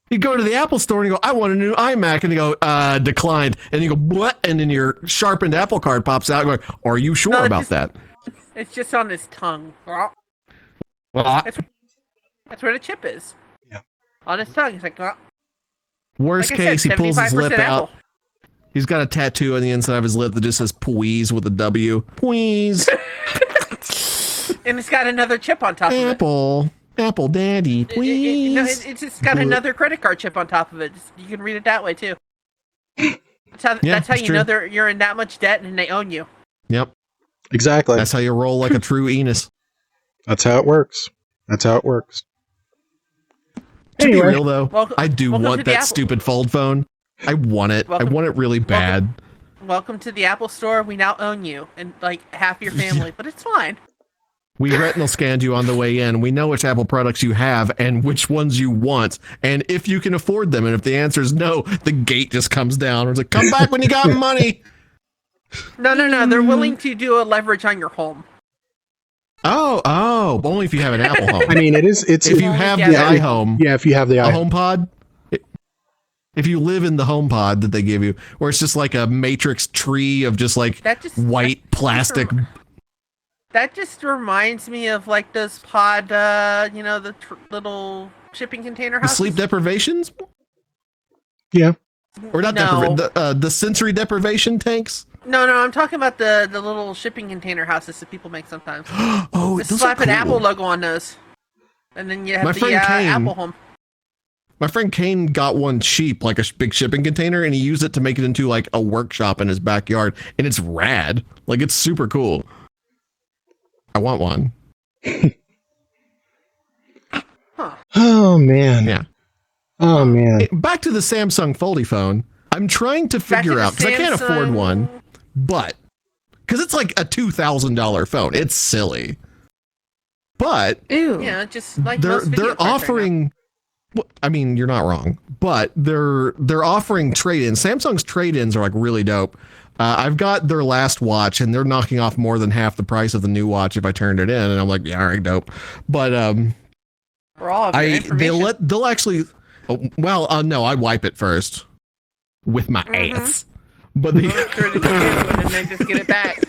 Speaker 1: You go to the Apple store and you go, I want a new iMac, and you go, declined, and you go, what? And then your sharpened Apple card pops out. And going, are you sure about that?
Speaker 2: It's just on his tongue.
Speaker 1: Well,
Speaker 2: that's where the chip is.
Speaker 3: Yeah.
Speaker 2: On his tongue. He's like,
Speaker 1: worst case, he pulls his lip out. He's got a tattoo on the inside of his lip that just says "Please" with a W. Please.
Speaker 2: And it's got another chip on top of it.
Speaker 1: Apple Daddy, please.
Speaker 2: It's just got another credit card chip on top of it. You can read it that way too. That's how you know you're in that much debt and they own you.
Speaker 1: Yep.
Speaker 3: Exactly.
Speaker 1: That's how you roll like a true Enos.
Speaker 3: That's how it works.
Speaker 1: To be real though,
Speaker 2: welcome
Speaker 1: want that stupid fold phone. I want it. I want it really bad.
Speaker 2: Welcome to the Apple Store. We now own you and like half your family, but it's fine.
Speaker 1: We retinal scanned you on the way in. We know which Apple products you have and which ones you want, and if you can afford them. And if the answer is no, the gate just comes down. It's like, come back when you got money.
Speaker 2: No. They're willing to do a leverage on your home.
Speaker 1: Oh, only if you have an Apple home.
Speaker 3: I mean, it's
Speaker 1: if you have the iHome.
Speaker 3: Yeah, if you have the
Speaker 1: HomePod. If you live in the HomePod that they give you, where it's just like a matrix tree of just like white plastic.
Speaker 2: That just reminds me of like those pod, the little shipping container houses.
Speaker 1: The sleep deprivations?
Speaker 3: Yeah.
Speaker 1: Or not the sensory deprivation tanks?
Speaker 2: No, I'm talking about the little shipping container houses that people make sometimes.
Speaker 1: Oh,
Speaker 2: just slap an Apple logo on those. And then you have Apple Home.
Speaker 1: My friend Kane got one cheap, like a big shipping container, and he used it to make it into like a workshop in his backyard. And it's rad. Like, it's super cool. I want one.
Speaker 3: Oh man.
Speaker 1: Yeah.
Speaker 3: Oh man.
Speaker 1: Hey, back to the Samsung Foldy phone. I'm trying to figure out, because I can't afford one, but because it's like a $2,000 phone. It's silly. But
Speaker 2: yeah, just like
Speaker 1: they're offering. Well, I mean, you're not wrong, but they're offering trade-ins. Samsung's trade-ins are like really dope. I've got their last watch, and they're knocking off more than half the price of the new watch if I turned it in, and I'm like, yeah, all right, dope. But
Speaker 2: for all of your information.
Speaker 1: they'll actually. Oh, well, no, I wipe it first with my ass. But
Speaker 2: and then just get it back.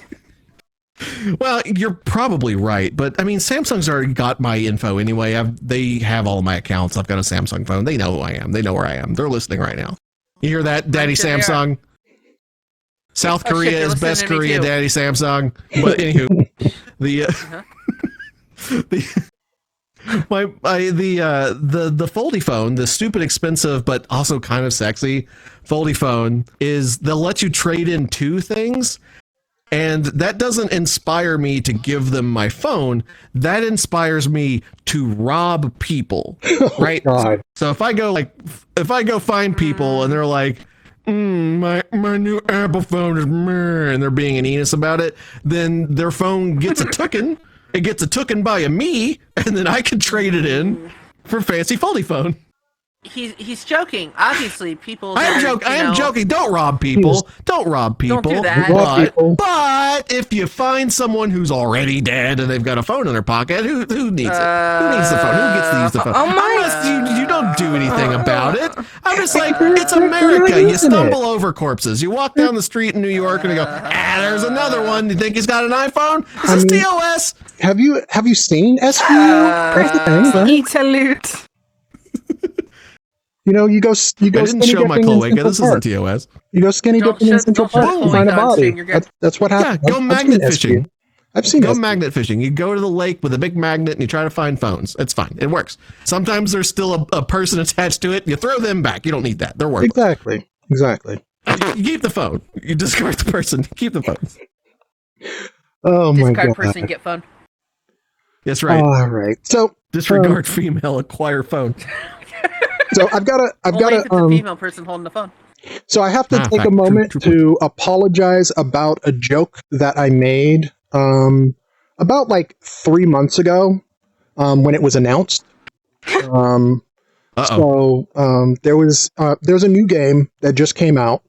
Speaker 1: Well, you're probably right, but I mean, Samsung's already got my info anyway. They have all of my accounts. I've got a Samsung phone. They know who I am. They know where I am. They're listening right now. You hear that, Daddy Samsung? South Korea is best Korea, Daddy Samsung. But anywho, the Foldy phone, the stupid expensive but also kind of sexy Foldy phone, is they'll let you trade in two things. And that doesn't inspire me to give them my phone. That inspires me to rob people, right?
Speaker 3: God.
Speaker 1: So if I go find people and they're like, my new Apple phone is meh, and they're being an Enos about it, then their phone gets a tooken. It gets a tooken by me, and then I can trade it in for fancy Foldy phone.
Speaker 2: He's joking. Obviously, people.
Speaker 1: I am joking. Don't rob people. Don't rob people.
Speaker 2: Don't do that.
Speaker 1: But if you find someone who's already dead and they've got a phone in their pocket, who needs it? Who needs the phone? Who gets to use the phone? Unless you don't do anything about it. I'm just like, it's America. You stumble over corpses. You walk down the street in New York and you go, there's another one. You think he's got an iPhone? This is TOS.
Speaker 3: Have you seen SVU?
Speaker 7: Eat a loot.
Speaker 3: You know, you go.
Speaker 1: I didn't show my cloaca. This isn't TOS.
Speaker 3: You go skinny dipping in Central Park and find a body. That's what happens.
Speaker 1: Yeah, go magnet fishing.
Speaker 3: I've seen
Speaker 1: Go magnet fishing. You go to the lake with a big magnet and you try to find phones. It's fine. It works. Sometimes there's still a person attached to it. You throw them back. You don't need that. They're worthless.
Speaker 3: Exactly.
Speaker 1: You keep the phone. You discard the person. Keep the phone.
Speaker 3: Oh my God.
Speaker 2: Discard person, get phone.
Speaker 1: That's right.
Speaker 3: All right. So
Speaker 1: disregard female, acquire phone.
Speaker 3: So I've got
Speaker 2: a female person holding the phone.
Speaker 3: So I have to take a moment to apologize about a joke that I made about like 3 months ago when it was announced. So there's a new game that just came out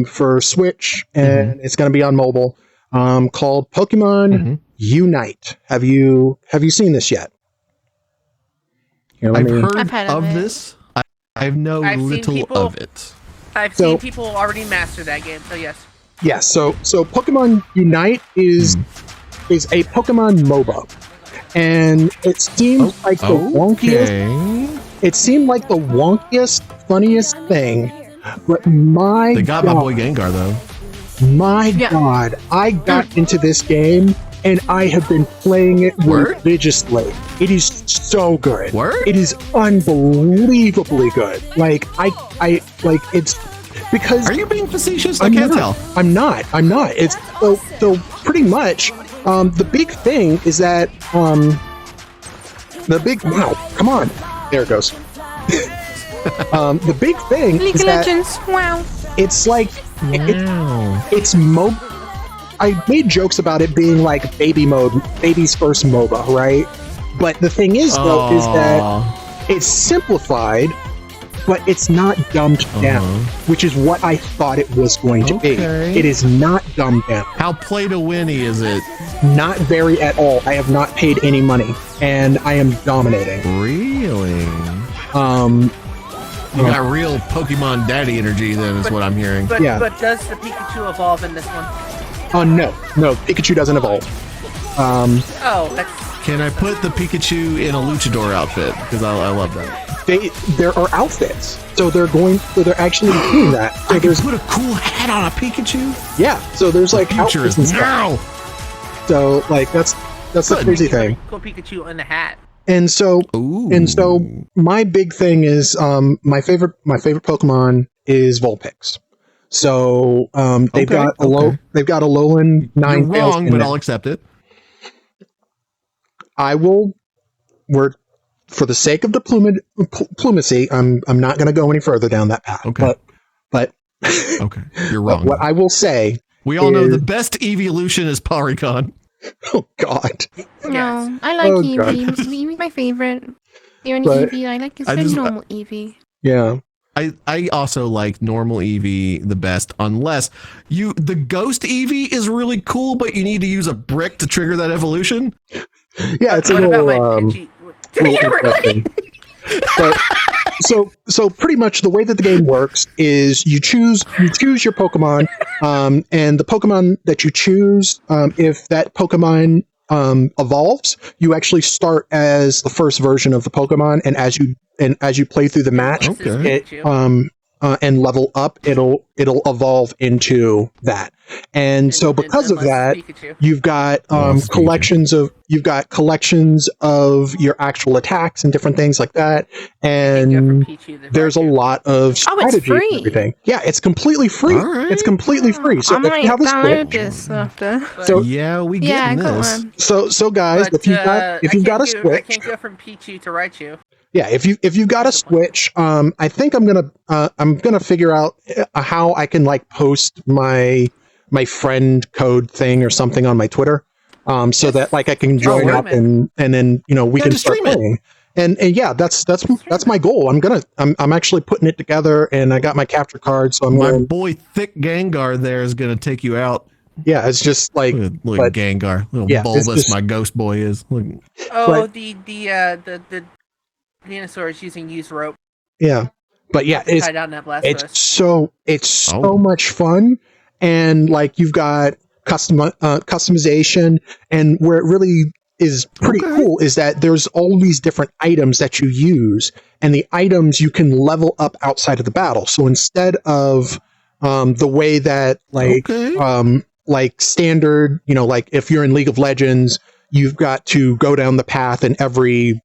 Speaker 3: for Switch, and it's going to be on mobile, called Pokemon Unite. Have you seen this yet?
Speaker 1: I've heard of this. I know little of it.
Speaker 2: I've seen people already master that game, so yes.
Speaker 3: Yeah, so Pokemon Unite is a Pokemon MOBA. And it seems like the wonkiest. It seemed like the wonkiest, funniest thing But my
Speaker 1: They got
Speaker 3: God,
Speaker 1: my boy Gengar though.
Speaker 3: my God, I got into this game and I have been playing it religiously. It is so good. It is unbelievably good. Like I like it's because.
Speaker 1: Are you being facetious? I can't tell.
Speaker 3: I'm not. It's so pretty much. The big thing is that wow, come on, there it goes. The big thing
Speaker 7: League
Speaker 3: is
Speaker 7: of
Speaker 3: that
Speaker 7: Legends. Wow.
Speaker 3: it's like it's I made jokes about it being like baby's first MOBA, right? But the thing is though is that it's simplified, but it's not dumbed down, which is what I thought it was going to be. It is not dumbed down.
Speaker 1: How play to winny is it?
Speaker 3: Not very at all. I have not paid any money, and I am dominating.
Speaker 1: Really? You got real Pokemon daddy energy then is what I'm hearing.
Speaker 2: But does the Pikachu evolve in this one?
Speaker 3: No, Pikachu doesn't evolve.
Speaker 2: That's...
Speaker 1: Can I put the Pikachu in a luchador outfit? Because I love that.
Speaker 3: There are outfits, so they're actually doing that. So
Speaker 1: I can put a cool hat on a Pikachu?
Speaker 3: Yeah, so there's like outfits and stuff.
Speaker 1: Now!
Speaker 3: So like that's the crazy thing.
Speaker 2: Cool Pikachu in the hat.
Speaker 3: And so my big thing is my favorite Pokemon is Vulpix. So they've got a Alolan 9
Speaker 1: You're wrong, but I'll accept it.
Speaker 3: For the sake of the plumacy, I'm not going to go any further down that path.
Speaker 1: Okay.
Speaker 3: But
Speaker 1: okay, you're wrong.
Speaker 3: What I will say,
Speaker 1: we all know the best evolution is Porygon.
Speaker 3: Oh God.
Speaker 7: No, I like Eevee. Eevee's my favorite. The only Eevee I like is the normal Eevee.
Speaker 3: Yeah.
Speaker 1: I also like normal Eevee the best, unless the ghost Eevee is really cool, but you need to use a brick to trigger that evolution.
Speaker 3: Yeah, it's a little interesting. But so pretty much the way that the game works is you choose your Pokemon, and the Pokemon that you choose, if that Pokemon evolves, you actually start as the first version of the Pokemon, and as you play through the match, and level up, it'll evolve into that. And so because of that, you've got collections of your actual attacks and different things like that. And there's a lot of strategy and everything. Yeah, it's completely free. Right. It's completely free. So if you have a Switch,
Speaker 1: we get this.
Speaker 3: So guys, if you've got a Switch,
Speaker 2: I can't go from Pichu to Raichu.
Speaker 3: Yeah, if you've got a Switch, I think I'm gonna figure out how I can like post my friend code thing or something on my Twitter, so that like I can join up and then we can start playing. And yeah, that's my goal. I'm actually putting it together, and I got my capture card, so
Speaker 1: my boy Thick Gengar there is gonna take you out.
Speaker 3: Yeah, it's just like
Speaker 1: look at Gengar, little bulbous my ghost boy is. Look.
Speaker 2: Oh, the Venusaur is using used rope.
Speaker 3: Yeah, but yeah, it's so much fun, and like you've got customization, and where it really is pretty cool is that there's all these different items that you use, and the items you can level up outside of the battle. So instead of the way that like standard, like if you're in League of Legends, you've got to go down the path in every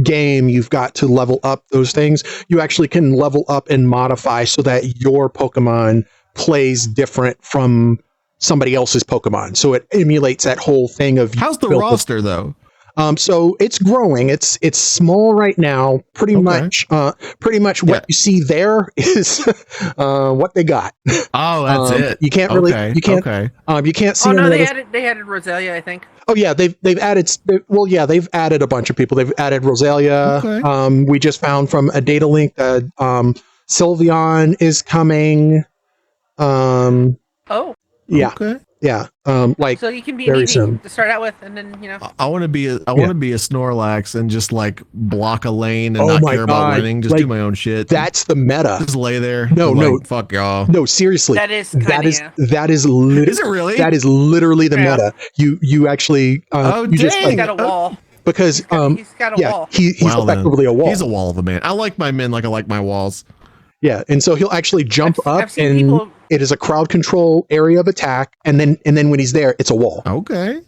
Speaker 3: game, you've got to level up those things. You actually can level up and modify so that your Pokemon plays different from somebody else's Pokemon. So it emulates that whole thing of
Speaker 1: how's the roster though?
Speaker 3: So it's growing. It's small right now. Pretty much what you see there is what they got.
Speaker 1: Oh, that's it.
Speaker 3: You can't really you can't see.
Speaker 2: Oh no, they added Roselia, I think.
Speaker 3: Oh yeah, they've added a bunch of people. They've added Roselia.
Speaker 1: Okay.
Speaker 3: We just found from a data link that Sylveon is coming. Yeah. Okay. Yeah.
Speaker 2: So you can be an Eevee to start out with, and then
Speaker 1: I want to be a Snorlax and just like block a lane and not care about winning. Just do my own shit.
Speaker 3: That's the meta.
Speaker 1: Just lay there.
Speaker 3: No,
Speaker 1: fuck y'all.
Speaker 3: No, seriously.
Speaker 2: That is
Speaker 3: is
Speaker 1: it really?
Speaker 3: That is literally the meta. You actually
Speaker 2: just like, got a wall.
Speaker 3: Because
Speaker 2: he's got a wall.
Speaker 3: He's effectively a wall.
Speaker 1: He's a wall of a man. I like my men like I like my walls.
Speaker 3: Yeah, and so he'll actually jump
Speaker 2: I've
Speaker 3: up,
Speaker 2: seen
Speaker 3: and
Speaker 2: people-
Speaker 3: it is a crowd control area of attack, and then when he's there, it's a wall.
Speaker 1: Okay.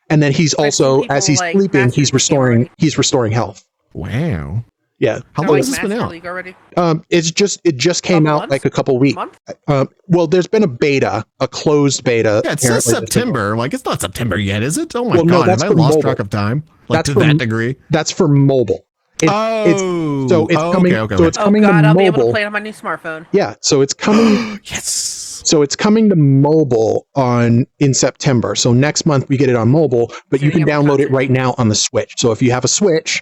Speaker 3: And then he's also,
Speaker 2: people,
Speaker 3: as he's
Speaker 2: like,
Speaker 3: sleeping,
Speaker 2: master
Speaker 3: he's
Speaker 2: the game already.
Speaker 3: restoring health.
Speaker 1: Wow.
Speaker 3: Yeah.
Speaker 1: How
Speaker 2: They're
Speaker 1: long
Speaker 2: like
Speaker 1: has this been
Speaker 2: Master
Speaker 1: out?
Speaker 2: League already?
Speaker 3: It just came
Speaker 2: Couple
Speaker 3: out
Speaker 2: months?
Speaker 3: like a couple weeks.
Speaker 2: Month?
Speaker 3: Well, there's been a beta, a closed beta.
Speaker 1: Yeah, it says
Speaker 3: apparently, that's
Speaker 1: September. Like, it's not September yet, is it? Oh my
Speaker 3: Well, no,
Speaker 1: god,
Speaker 3: that's
Speaker 1: have I
Speaker 3: for
Speaker 1: lost
Speaker 3: mobile.
Speaker 1: track of time? Like,
Speaker 3: That's
Speaker 1: to
Speaker 3: for-
Speaker 1: that degree?
Speaker 3: That's for mobile. It's coming.
Speaker 1: okay.
Speaker 3: So it's
Speaker 2: Oh
Speaker 3: coming
Speaker 2: god,
Speaker 3: to
Speaker 2: I'll be able to
Speaker 3: mobile.
Speaker 2: play it on my new smartphone.
Speaker 3: Yeah, so it's coming.
Speaker 1: Yes.
Speaker 3: So it's coming to mobile in September. So next month we get it on mobile, but you can download it right now on the Switch. So if you have a Switch,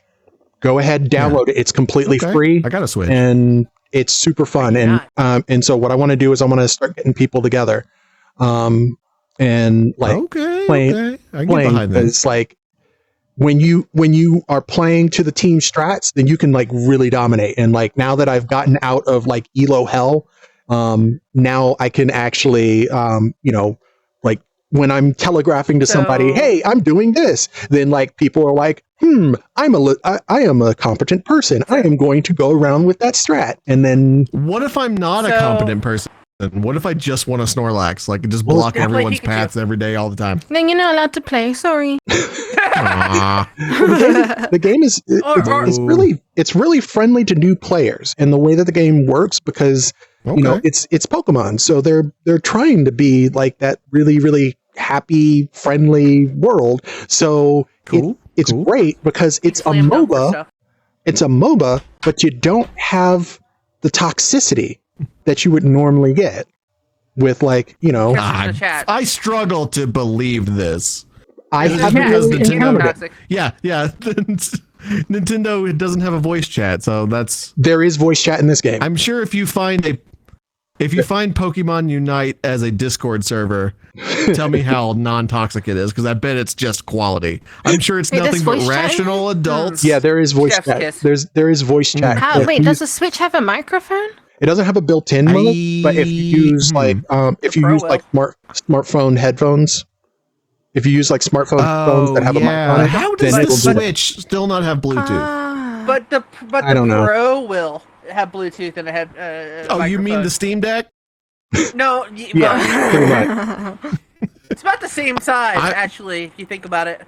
Speaker 3: go ahead, download it. It's completely
Speaker 1: Okay.
Speaker 3: free.
Speaker 1: I got a Switch.
Speaker 3: And it's super fun. And so what I want to do is I want to start getting people together, and like playing.
Speaker 1: I can get behind that.
Speaker 3: It's like when you are playing to the team strats, then you can like really dominate. And like now that I've gotten out of like Elo hell, now I can actually like when I'm telegraphing to somebody, hey, I'm doing this, then like people are like, I am a competent person. I am going to go around with that strat. And then
Speaker 1: What if I'm not a competent person? What if I just want a Snorlax? Like, just block
Speaker 2: Yeah, play
Speaker 1: everyone's
Speaker 2: Pikachu.
Speaker 1: paths every day, all the time.
Speaker 7: Then you're not allowed to play. Sorry.
Speaker 1: Aw.
Speaker 3: the game is it's really friendly to new players, and the way that the game works, because it's Pokemon, so they're trying to be like that really, really happy, friendly world. So it's great because it's a
Speaker 2: Slam dunk for
Speaker 3: MOBA.
Speaker 2: stuff.
Speaker 3: It's a MOBA, but you don't have the toxicity that you would normally get with
Speaker 1: I struggle to believe this.
Speaker 3: I
Speaker 1: Is it
Speaker 3: haven't
Speaker 1: because
Speaker 3: really encountered it.
Speaker 1: Yeah. Nintendo, it doesn't have a voice chat, so
Speaker 3: there is voice chat in this game.
Speaker 1: I'm sure if you find Pokemon Unite as a Discord server, tell me how non-toxic it is, because I bet it's just quality. I'm sure it's
Speaker 7: Wait, there's
Speaker 1: nothing but
Speaker 7: voice chat?
Speaker 1: rational adults.
Speaker 3: Yeah, there is voice
Speaker 2: Chef's
Speaker 3: chat.
Speaker 2: kiss.
Speaker 3: There is voice chat.
Speaker 7: How,
Speaker 3: If
Speaker 7: wait,
Speaker 3: you
Speaker 7: does the Switch have a microphone?
Speaker 3: It doesn't have a built-in mode, but if you use smartphone headphones, if you use like smartphone phones that have a mic on it,
Speaker 1: How does
Speaker 3: then
Speaker 1: the
Speaker 3: it'll do that.
Speaker 1: Switch still not have Bluetooth?
Speaker 2: But the
Speaker 3: I don't know.
Speaker 2: Pro will have Bluetooth and it had.
Speaker 1: You mean the Steam Deck?
Speaker 2: No,
Speaker 3: Yeah, pretty much.
Speaker 2: it's about the same size actually. If you think about it.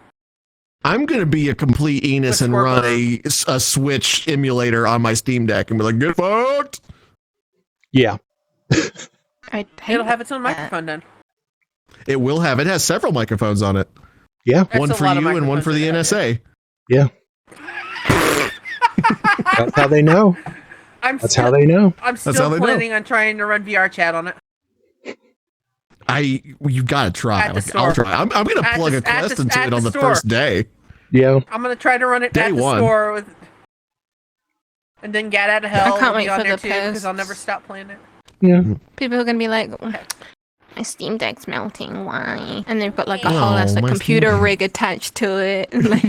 Speaker 1: I'm gonna be a complete Enos and run a Switch emulator on my Steam Deck and be like, get fucked.
Speaker 3: Yeah.
Speaker 2: It'll have its own microphone then.
Speaker 1: It will have. It has several microphones on it.
Speaker 3: Yeah.
Speaker 2: That's
Speaker 1: One
Speaker 2: a
Speaker 1: for
Speaker 2: lot of
Speaker 1: you and one for the NSA.
Speaker 3: Yeah. That's how they know. That's how they know.
Speaker 2: I'm
Speaker 1: That's how
Speaker 2: still
Speaker 1: they know.
Speaker 2: planning on trying to run VR chat on it.
Speaker 1: You gotta try.
Speaker 2: At the
Speaker 1: Like, I'll
Speaker 2: store.
Speaker 1: try. I'm gonna
Speaker 2: At
Speaker 1: plug
Speaker 2: the-
Speaker 1: a Quest
Speaker 2: at the-
Speaker 1: into
Speaker 2: at
Speaker 1: it
Speaker 2: the
Speaker 1: on the
Speaker 2: store.
Speaker 1: first day.
Speaker 3: Yeah.
Speaker 2: I'm gonna try to run it
Speaker 1: Day
Speaker 2: at the
Speaker 1: one.
Speaker 2: store with, and then get out of hell.
Speaker 7: I can't
Speaker 2: will
Speaker 7: wait
Speaker 2: be on
Speaker 7: for
Speaker 2: there
Speaker 7: the
Speaker 2: too because
Speaker 7: posts.
Speaker 2: I'll never stop playing it.
Speaker 3: Yeah.
Speaker 7: People are gonna be like, my Steam Deck's melting. Why? And they've got like a
Speaker 1: Oh,
Speaker 7: whole ass like
Speaker 1: my
Speaker 7: computer
Speaker 1: Steam Deck.
Speaker 7: rig attached to it, like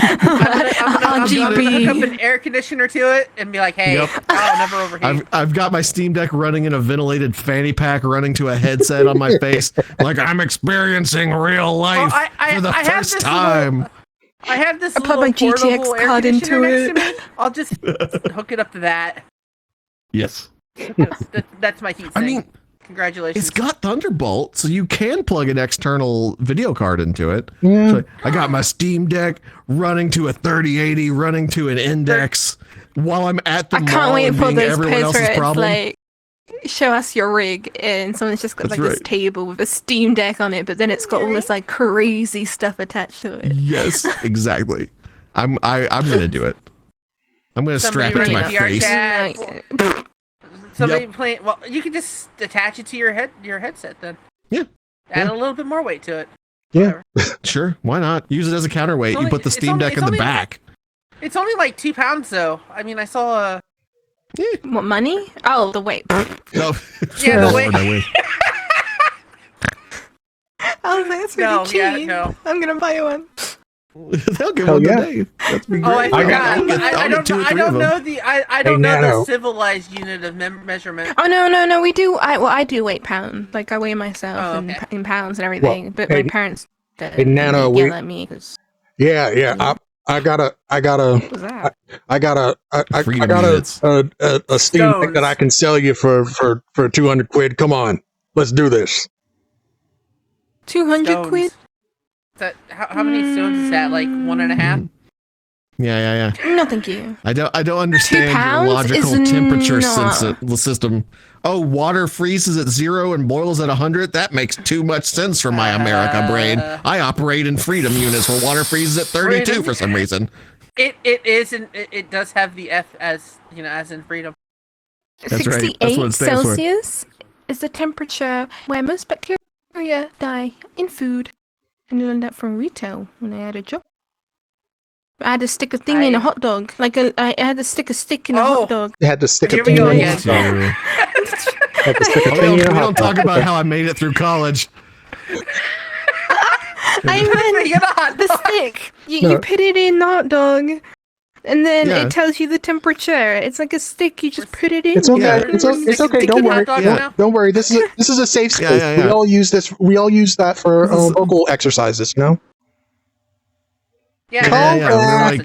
Speaker 2: I'm gonna
Speaker 7: RGB.
Speaker 2: hook up an air conditioner to it and be like, hey,
Speaker 1: Yep.
Speaker 2: I'll never overheat.
Speaker 1: I've got my Steam Deck running in a ventilated fanny pack, running to a headset on my face, like I'm experiencing real life for the
Speaker 2: I have
Speaker 1: first
Speaker 2: this
Speaker 1: time.
Speaker 2: I have this
Speaker 7: I put
Speaker 2: little
Speaker 7: my GTX
Speaker 2: portable air
Speaker 7: card
Speaker 2: conditioner
Speaker 7: into
Speaker 2: next to me. I'll just hook it up to that.
Speaker 1: Yes.
Speaker 2: That's my heat
Speaker 1: I
Speaker 2: sink.
Speaker 1: mean,
Speaker 2: Congratulations.
Speaker 1: it's got Thunderbolt, so you can plug an external video card into it.
Speaker 3: Yeah.
Speaker 1: So I got my Steam Deck running to a 3080, running to an Index while I'm at the
Speaker 7: I
Speaker 1: mall
Speaker 7: can't wait
Speaker 1: and
Speaker 7: for
Speaker 1: being
Speaker 7: those
Speaker 1: everyone
Speaker 7: posts
Speaker 1: else's
Speaker 7: where it's
Speaker 1: problem.
Speaker 7: like, show us your rig, and someone's just got
Speaker 1: That's
Speaker 7: like this
Speaker 1: right.
Speaker 7: table with a Steam Deck on it, but then it's got all this like crazy stuff attached to it.
Speaker 1: Yes, exactly. I'm gonna do it. I'm gonna strap it to my face.
Speaker 2: Somebody
Speaker 1: Yep.
Speaker 2: playing. Well, you can just attach it to your headset then.
Speaker 1: Yeah.
Speaker 2: Add
Speaker 1: Yeah.
Speaker 2: a little bit more weight to it.
Speaker 3: Yeah.
Speaker 1: Sure, why not? Use it as a counterweight. You put the Steam Deck in the back.
Speaker 2: It's only like 2 pounds though. I mean, I saw a.
Speaker 7: What, money? Oh, the weight.
Speaker 1: No.
Speaker 2: Yeah, the weight.
Speaker 1: No way.
Speaker 7: I was like, that's really
Speaker 2: No,
Speaker 7: cheap.
Speaker 2: yeah, no.
Speaker 7: I'm gonna buy one.
Speaker 1: They'll give
Speaker 3: Hell
Speaker 1: one
Speaker 3: yeah.
Speaker 1: today. That's be great.
Speaker 2: Oh, I forgot.
Speaker 1: I'll get
Speaker 2: I don't
Speaker 1: two or
Speaker 2: know. I
Speaker 1: three
Speaker 2: don't
Speaker 1: of them.
Speaker 2: know the. I don't know
Speaker 3: Nano.
Speaker 2: the civilized unit of measurement.
Speaker 7: Oh no, we do. I do weight pound. Like I weigh myself
Speaker 2: Oh, okay.
Speaker 7: in pounds and everything.
Speaker 3: Well,
Speaker 7: but
Speaker 3: hey-
Speaker 7: my parents
Speaker 3: hey, Nano,
Speaker 7: yell
Speaker 3: we-
Speaker 7: at me 'cause-
Speaker 3: Yeah. I got a Steam deck that I can sell you for 200 quid. Come on, let's do this.
Speaker 7: 200 quid?
Speaker 2: How many stones is that? Like 1.5?
Speaker 1: Yeah.
Speaker 7: No, thank you.
Speaker 1: I don't understand your logical temperature system. Oh, water freezes at 0 and boils at 100? That makes too much sense for my America brain. I operate in freedom units where water freezes at 32 for some reason.
Speaker 2: It is, and it does have the F as as in freedom.
Speaker 1: That's
Speaker 7: 68
Speaker 1: right. That's what it stands
Speaker 7: Celsius is the temperature where most bacteria die in food. And I learned that from retail when I had a job. I had to stick a thing in a hot dog. I had to stick a stick in a hot dog.
Speaker 3: You had to stick a thing in a hot dog.
Speaker 1: We don't talk about how I made it through college.
Speaker 7: I meant the stick. You put it in the hot dog, and then it tells you the temperature. It's like a stick. You just put it in.
Speaker 3: It's okay. It's okay. Don't worry. Don't worry. This is a safe space.
Speaker 1: Yeah.
Speaker 3: We all use this. We all use that for vocal exercises. You know.
Speaker 1: Yeah. I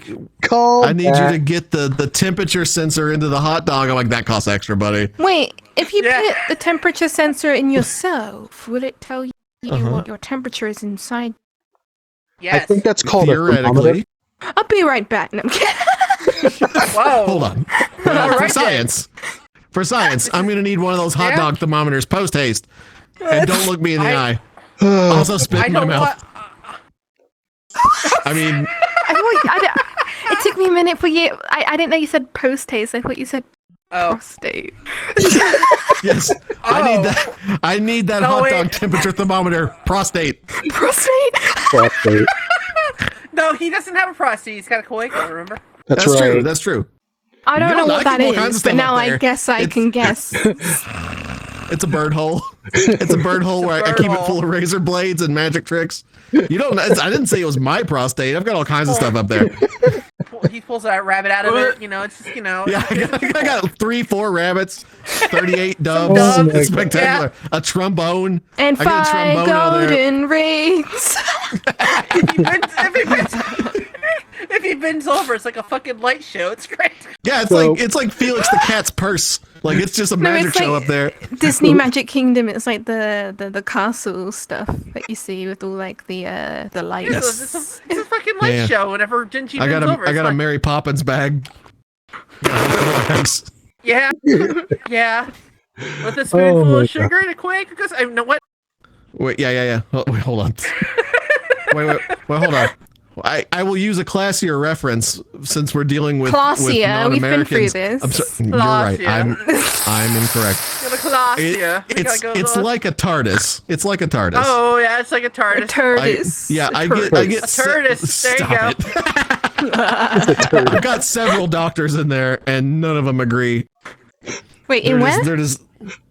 Speaker 1: need you to get the temperature sensor into the hot dog. I'm like, that costs extra, buddy.
Speaker 7: Wait, if you put the temperature sensor in yourself, will it tell you what your temperature is inside?
Speaker 2: Yes.
Speaker 3: I think that's called
Speaker 1: theoretically.
Speaker 7: I'll be right back. No, I'm kidding.
Speaker 2: Whoa.
Speaker 1: Hold on. For science, I'm going to need one of those hot dog thermometers post haste. And don't look me in the eye. Also spit in my mouth. I mean,
Speaker 7: it took me a minute for you. I didn't know you said post haste. I thought you said prostate.
Speaker 1: Yes, I need that hot dog temperature thermometer. Prostate.
Speaker 2: No, he doesn't have a prostate. He's got a cloaca. Remember?
Speaker 3: That's right.
Speaker 1: True. That's true.
Speaker 7: I don't know what that is, but now I guess I can guess.
Speaker 1: It's a bird hole. It's a bird hole where I keep it full of razor blades and magic tricks. You don't. I didn't say it was my prostate. I've got all kinds of stuff up there.
Speaker 2: He pulls that rabbit out of it. It's just
Speaker 1: Yeah, I got 3-4 rabbits, 38 doves. It's spectacular. Yeah. A trombone
Speaker 7: and 5 golden rings.
Speaker 2: If he bends over, it's like a fucking light show. It's great.
Speaker 1: Yeah, it's like Felix the Cat's purse. Like it's just a magic show up there.
Speaker 7: Disney Magic Kingdom. It's like the castle stuff that you see with all like the lights.
Speaker 2: Yes. It's a fucking light show. Whenever Gingy bends over,
Speaker 1: I got a Mary Poppins bag.
Speaker 2: Yeah. With a spoonful of sugar and a quake. Because I know what.
Speaker 1: Wait, yeah. Wait, hold on. wait, hold on. I will use a classier reference since we're dealing with
Speaker 7: classier. We've been through this.
Speaker 1: You're right. I'm incorrect. It's like a TARDIS. It's like a TARDIS.
Speaker 2: Oh yeah, it's like a TARDIS.
Speaker 7: A TARDIS.
Speaker 1: I get
Speaker 2: a TARDIS. There
Speaker 1: you go. I've got several doctors in there, and none of them agree.
Speaker 7: Wait, in where?
Speaker 1: They're just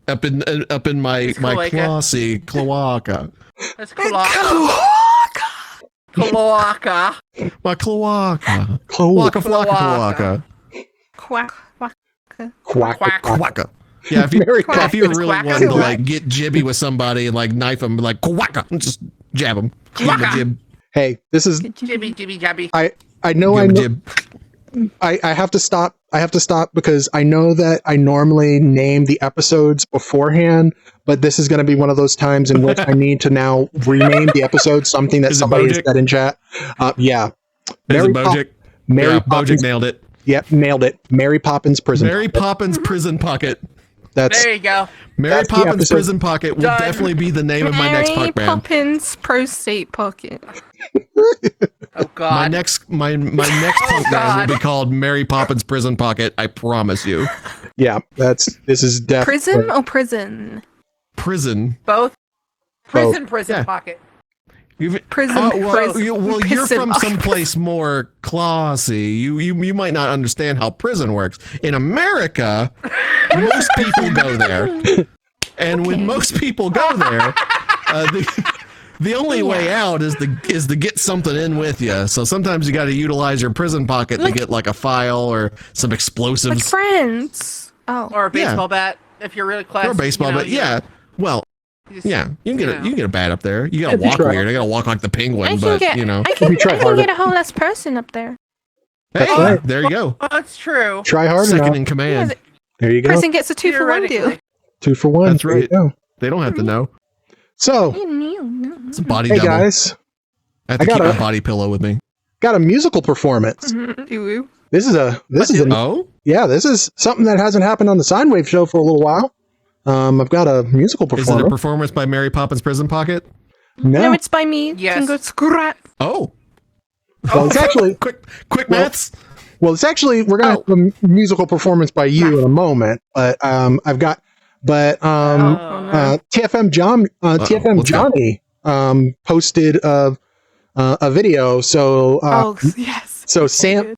Speaker 1: up in my classy cloaca.
Speaker 2: That's cloaca. Cloaca.
Speaker 1: My cloaca.
Speaker 7: Cloaca.
Speaker 1: Quack. Yeah, if you really wanted to like get jibby with somebody and like knife them, like quacka, just jab them.
Speaker 3: Hey, this is
Speaker 2: jibby jabby.
Speaker 3: I know. I have to stop. I have to stop because I know that I normally name the episodes beforehand, but this is going to be one of those times in which I need to now rename the episode something that somebody has said in chat. Yeah.
Speaker 1: Mary Poppins nailed it.
Speaker 3: Yep, nailed it. Mary Poppins Prison.
Speaker 1: Poppins Prison Pocket.
Speaker 2: There you go.
Speaker 1: Mary Poppins Prison Pocket will definitely be the name of my next park band.
Speaker 7: Mary Poppins Prostate Pocket.
Speaker 2: Oh God!
Speaker 1: My next punk band will be called Mary Poppins Prison Pocket. I promise you.
Speaker 3: Yeah, this is definitely
Speaker 7: prison or prison.
Speaker 1: Prison.
Speaker 2: Both. Prison Pocket.
Speaker 7: Prison.
Speaker 1: You're from someplace more classy. You might not understand how prison works. In America, most people go there, and when most people go there, the only way out is to get something in with you. So sometimes you got to utilize your prison pocket to get like a file or some explosives.
Speaker 7: Like friends. Oh.
Speaker 2: Or a baseball bat if you're really classy.
Speaker 1: Or a baseball bat. Yeah. Well. Yeah, you can get a bat up there. You gotta walk weird. I gotta walk like the penguin,
Speaker 7: I can get a whole less person up there.
Speaker 1: Hey,
Speaker 3: That's right.
Speaker 1: there you go.
Speaker 2: That's true.
Speaker 3: Try hard
Speaker 1: Second
Speaker 3: enough.
Speaker 1: in command.
Speaker 3: There you go.
Speaker 7: Person gets a 2-for-1 deal.
Speaker 3: 2 for 1.
Speaker 1: That's
Speaker 3: There you
Speaker 1: right.
Speaker 3: go.
Speaker 1: They don't have to know.
Speaker 3: So,
Speaker 1: It's a body
Speaker 3: hey
Speaker 1: double.
Speaker 3: guys,
Speaker 1: I have to keep my body pillow with me.
Speaker 3: got a musical performance.
Speaker 7: Ooh.
Speaker 3: This is
Speaker 1: Oh?
Speaker 3: yeah, this is something that hasn't happened on the Scynewave show for a little while. I've got a musical
Speaker 1: Is it a
Speaker 3: performance.
Speaker 1: performance by Mary Poppins Prison Pocket?
Speaker 7: No, it's by me.
Speaker 2: Yes.
Speaker 7: Can go scrap.
Speaker 1: Oh.
Speaker 3: Well, it's actually
Speaker 1: quick maths.
Speaker 3: Well, it's actually we're gonna have a musical performance by you in a moment, but I've got TFM Johnny posted a video. So
Speaker 7: yes.
Speaker 3: So Sam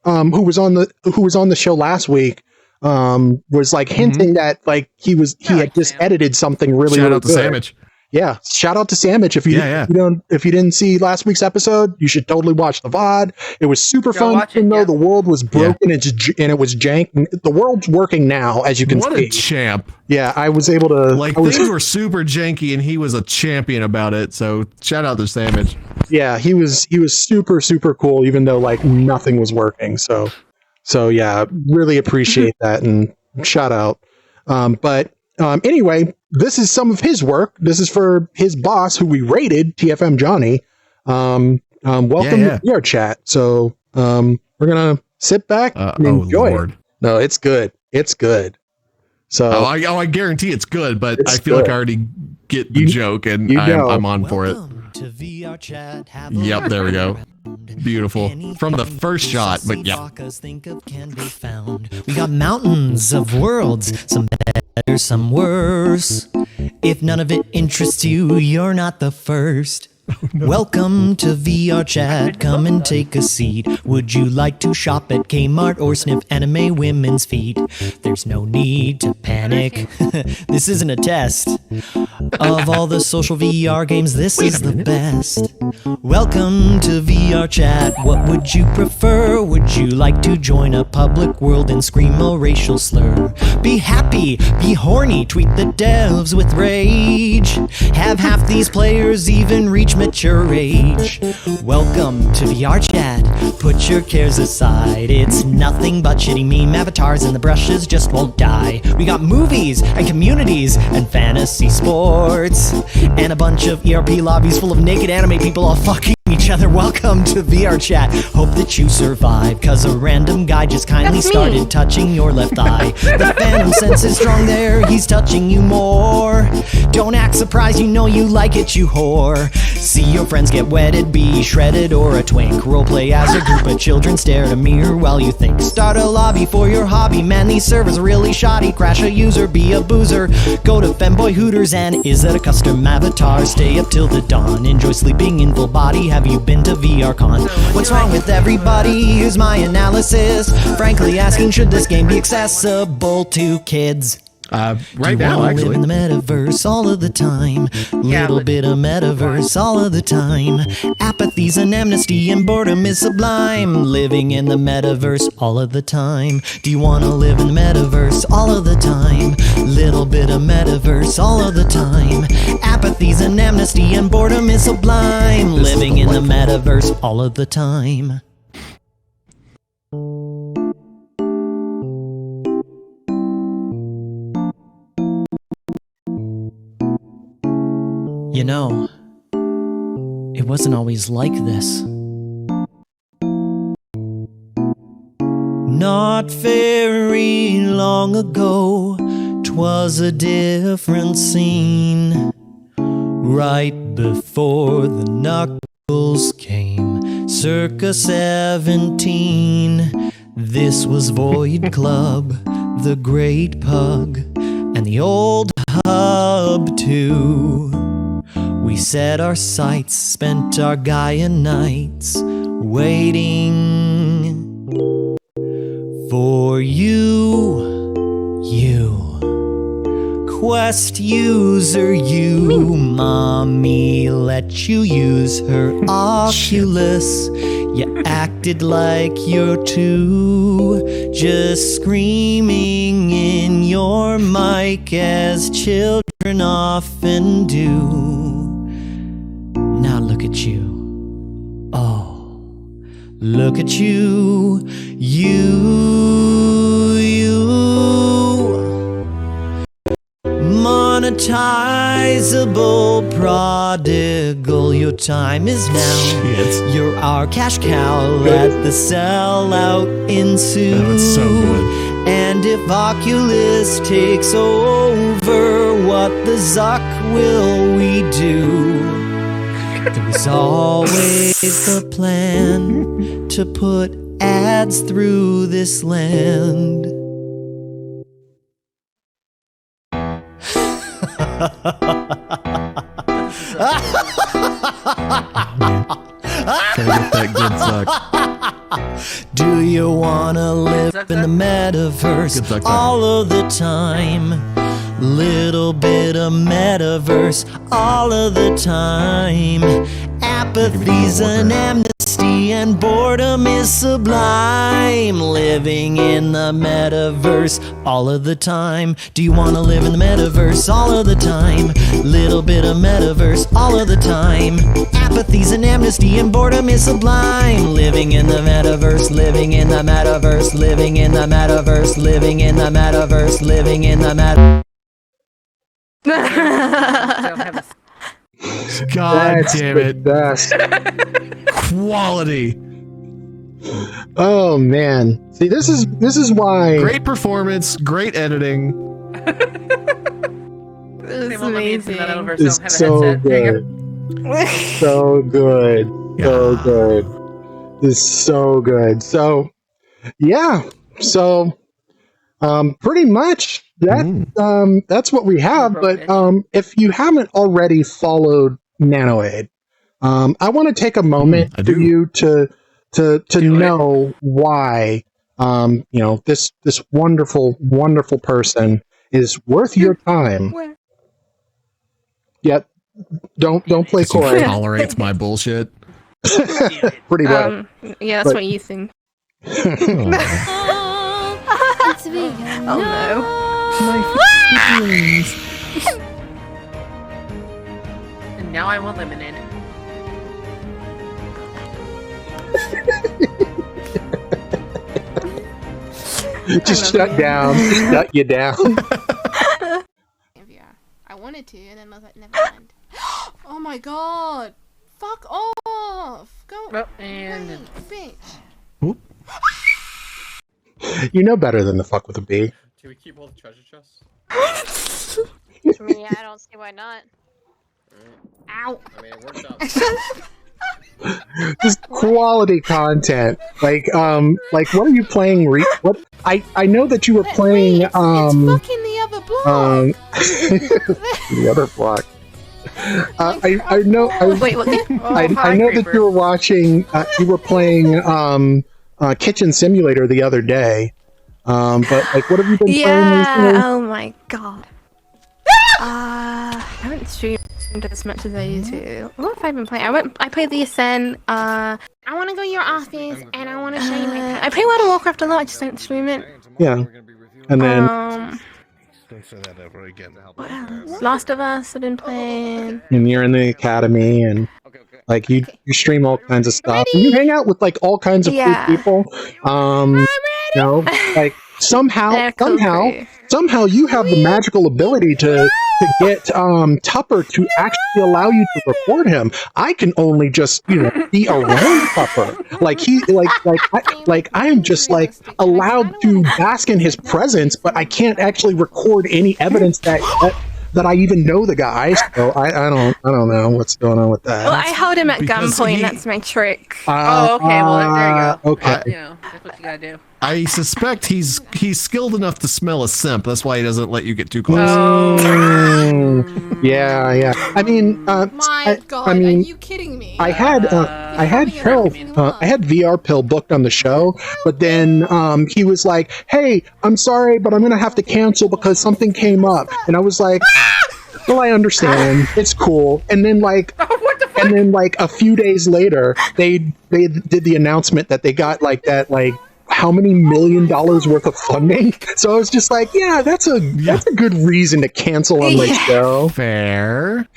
Speaker 3: who was on the show last week was like hinting that like he had just edited something really
Speaker 1: Shout
Speaker 3: really
Speaker 1: out to
Speaker 3: good.
Speaker 1: Samich.
Speaker 3: Yeah, shout out to Samich. If you didn't see last week's episode, you should totally watch the VOD. It was super fun, even though the world was broken and it was jank. The world's working now, as you can see.
Speaker 1: What a champ!
Speaker 3: Yeah, I was able to.
Speaker 1: Things were super janky, and he was a champion about it. So shout out to Samich.
Speaker 3: Yeah, he was super super cool, even though like nothing was working. So yeah, really appreciate that and shout out. Anyway, this is some of his work. This is for his boss, who we rated, TFM Johnny. Welcome to VR chat. So we're gonna sit back and enjoy it. No, it's good. It's good. So
Speaker 1: I guarantee it's good, but
Speaker 3: It's
Speaker 1: I feel like
Speaker 3: good.
Speaker 1: I already get the joke, and I'm on for it. Yep, there we go. Beautiful. From the first shot, but yeah.
Speaker 16: We got mountains of worlds, some better, some worse. If none of it interests you, you're not the first. Welcome to VR Chat, come and take a seat. Would you like to shop at Kmart or sniff anime women's feet? There's no need to panic, this isn't a test. Of all the social VR games, this is the best. Welcome to VR Chat, what would you prefer? Would you like to join a public world and scream a racial slur? Be happy, be horny, tweet the devs with rage. Have half these players even reach mature age. Welcome to VR Chat, put your cares aside. It's nothing but shitty meme avatars and the brushes just won't die. We got movies and communities and fantasy sports and a bunch of ERP lobbies full of naked anime people all fucking each other. Welcome to VR Chat. Hope that you survive, cause a random guy just kindly started touching your left eye. The phantom sense is strong there, he's touching you more. Don't act surprised, you know you like it, you whore. See your friends get wetted, be shredded or a twink. Roleplay as a group of children, stare at a mirror while you think. Start a lobby for your hobby, man these servers are really shoddy. Crash a user, be a boozer. Go to Femboy Hooters and is that a custom avatar? Stay up till the dawn, enjoy sleeping in full body. Have you been to VRCon? What's wrong with everybody? Here's my analysis. Frankly asking, should this game be accessible to kids?
Speaker 1: Right now,
Speaker 16: actually. Live in the metaverse all of the time. Little bit of metaverse all of the time. Apathy's an amnesty and boredom is sublime. Living in the metaverse all of the time. Do you want to live in the metaverse all of the time? Little bit of metaverse all of the time. Apathy's an amnesty and boredom is sublime. Living in the metaverse all of the time. You know, it wasn't always like this. Not very long ago, 'twas a different scene. Right before the Knuckles came, circa 17. This was Void Club, the Great Pug, and the old Hub too. We set our sights, spent our Gaia nights waiting for you. Quest user, you. Mommy let you use her Oculus. You acted like you're two, just screaming in your mic as children often do. Now look at you. Oh, Look at you. Monetizable prodigal, your time is now. You're our cash cow at the sellout ensue.
Speaker 1: Oh, it's so good.
Speaker 16: And if Oculus takes over, what the Zuck will we do? There's always the plan to put ads through this land.
Speaker 1: Trying to get that good Zuck.
Speaker 16: Do you wanna live in the metaverse all of the time? Little bit of metaverse all of the time. Apathy's an amnesty and boredom is sublime. Living in the metaverse all of the time. Do you wanna live in the metaverse all of the time? Little bit of metaverse all of the time. Apathy's an amnesty and boredom is sublime. Living in the metaverse, living in the metaverse, living in the metaverse, living in the metaverse, living in the metaverse.
Speaker 1: God
Speaker 3: That's
Speaker 1: damn
Speaker 3: the
Speaker 1: it.
Speaker 3: best.
Speaker 1: Quality.
Speaker 3: Oh man. See, this is why.
Speaker 1: Great performance, great editing.
Speaker 7: It's amazing.
Speaker 3: It's so good. So good. So good. It's so good. So yeah. So pretty much that's what we have. But if you haven't already followed Nanoaid, I want to take a moment for you to know why this wonderful person is worth your time. Yet don't play coy.
Speaker 1: Tolerates my bullshit.
Speaker 3: Pretty well.
Speaker 7: Yeah, that's what you think. Oh no.
Speaker 2: And now I want lemonade.
Speaker 3: Just shut down. Just shut you down.
Speaker 17: I wanted to, and then I was like, never mind. Oh my god! Fuck off! Go
Speaker 2: and
Speaker 17: bitch.
Speaker 3: You know better than to fuck with a bee.
Speaker 18: Can we keep all the treasure chests?
Speaker 14: I mean, yeah, I don't see why not.
Speaker 17: Ow!
Speaker 18: I mean, it worked out.
Speaker 3: Just quality content. Like what are you playing? What I know that you were playing.
Speaker 17: It's fucking the other block.
Speaker 3: The other block. I know.
Speaker 7: Wait, what?
Speaker 3: I know that you were watching. You were playing Kitchen Simulator the other day. But like, what have you been playing recently?
Speaker 7: Oh my god. I haven't streamed as much as I used to. What have I been playing? I played the Ascent.
Speaker 17: I want to go to your office and I want to show you my pet.
Speaker 7: I play World of Warcraft a lot. I just don't stream it.
Speaker 3: Yeah. And then
Speaker 1: Don't say that ever again.
Speaker 7: what else? Last of Us I've been playing.
Speaker 3: and you're in the academy and like you stream all kinds of stuff. And you hang out with like all kinds of cool people. Like somehow you have the magical ability to get Tupper to actually allow you to record him. I can only just be around Tupper. Like I am just like allowed to bask in his presence, but I can't actually record any evidence that I even know the guy. So I don't know what's going on with that.
Speaker 7: Well, I hold him at gunpoint. That's my trick.
Speaker 2: Oh, okay. Well, there you go.
Speaker 3: Okay.
Speaker 2: That's what you gotta do.
Speaker 1: I suspect he's skilled enough to smell a simp. That's why he doesn't let you get too close.
Speaker 3: Yeah. I mean,
Speaker 17: My god,
Speaker 3: I mean,
Speaker 17: are you kidding me?
Speaker 3: I had VR Pill booked on the show, but then he was like, "Hey, I'm sorry, but I'm gonna have to cancel because something came up," and I was like, "Well, I understand. It's cool." And then like, a few days later, they did the announcement that they got like that like how many $1 million worth of funding. So I was just like, yeah, that's a good reason to cancel on my show.
Speaker 1: Fair.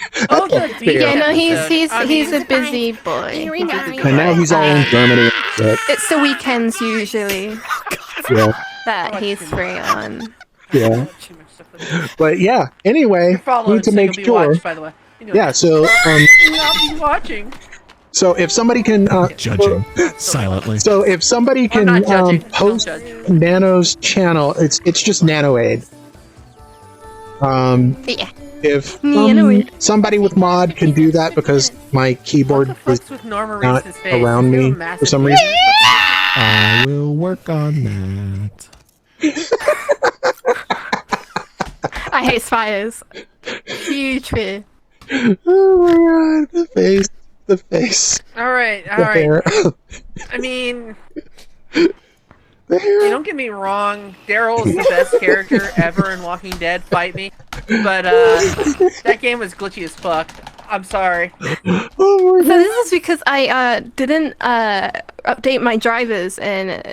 Speaker 7: Yeah, no, he's a busy boy.
Speaker 3: And now he's all in Germany.
Speaker 7: It's the weekends usually
Speaker 3: Yeah.
Speaker 7: that he's free on.
Speaker 3: Yeah. But yeah, anyway, need to make sure.
Speaker 2: By the way.
Speaker 3: Yeah, so
Speaker 2: I'll be watching.
Speaker 3: so if somebody can
Speaker 1: judging silently.
Speaker 3: So if somebody can post Nano's channel, it's just Nanoaid.
Speaker 7: Yeah.
Speaker 3: If somebody with mod can do that because my keyboard is not around me for some reason.
Speaker 1: I will work on that.
Speaker 7: I hate spiders. Huge fear.
Speaker 3: Oh my god, the face.
Speaker 2: All right.
Speaker 3: The hair.
Speaker 2: I mean, don't get me wrong. Daryl's the best character ever in Walking Dead. Fight me, but that game was glitchy as fuck. I'm sorry.
Speaker 7: So this is because I didn't update my drivers in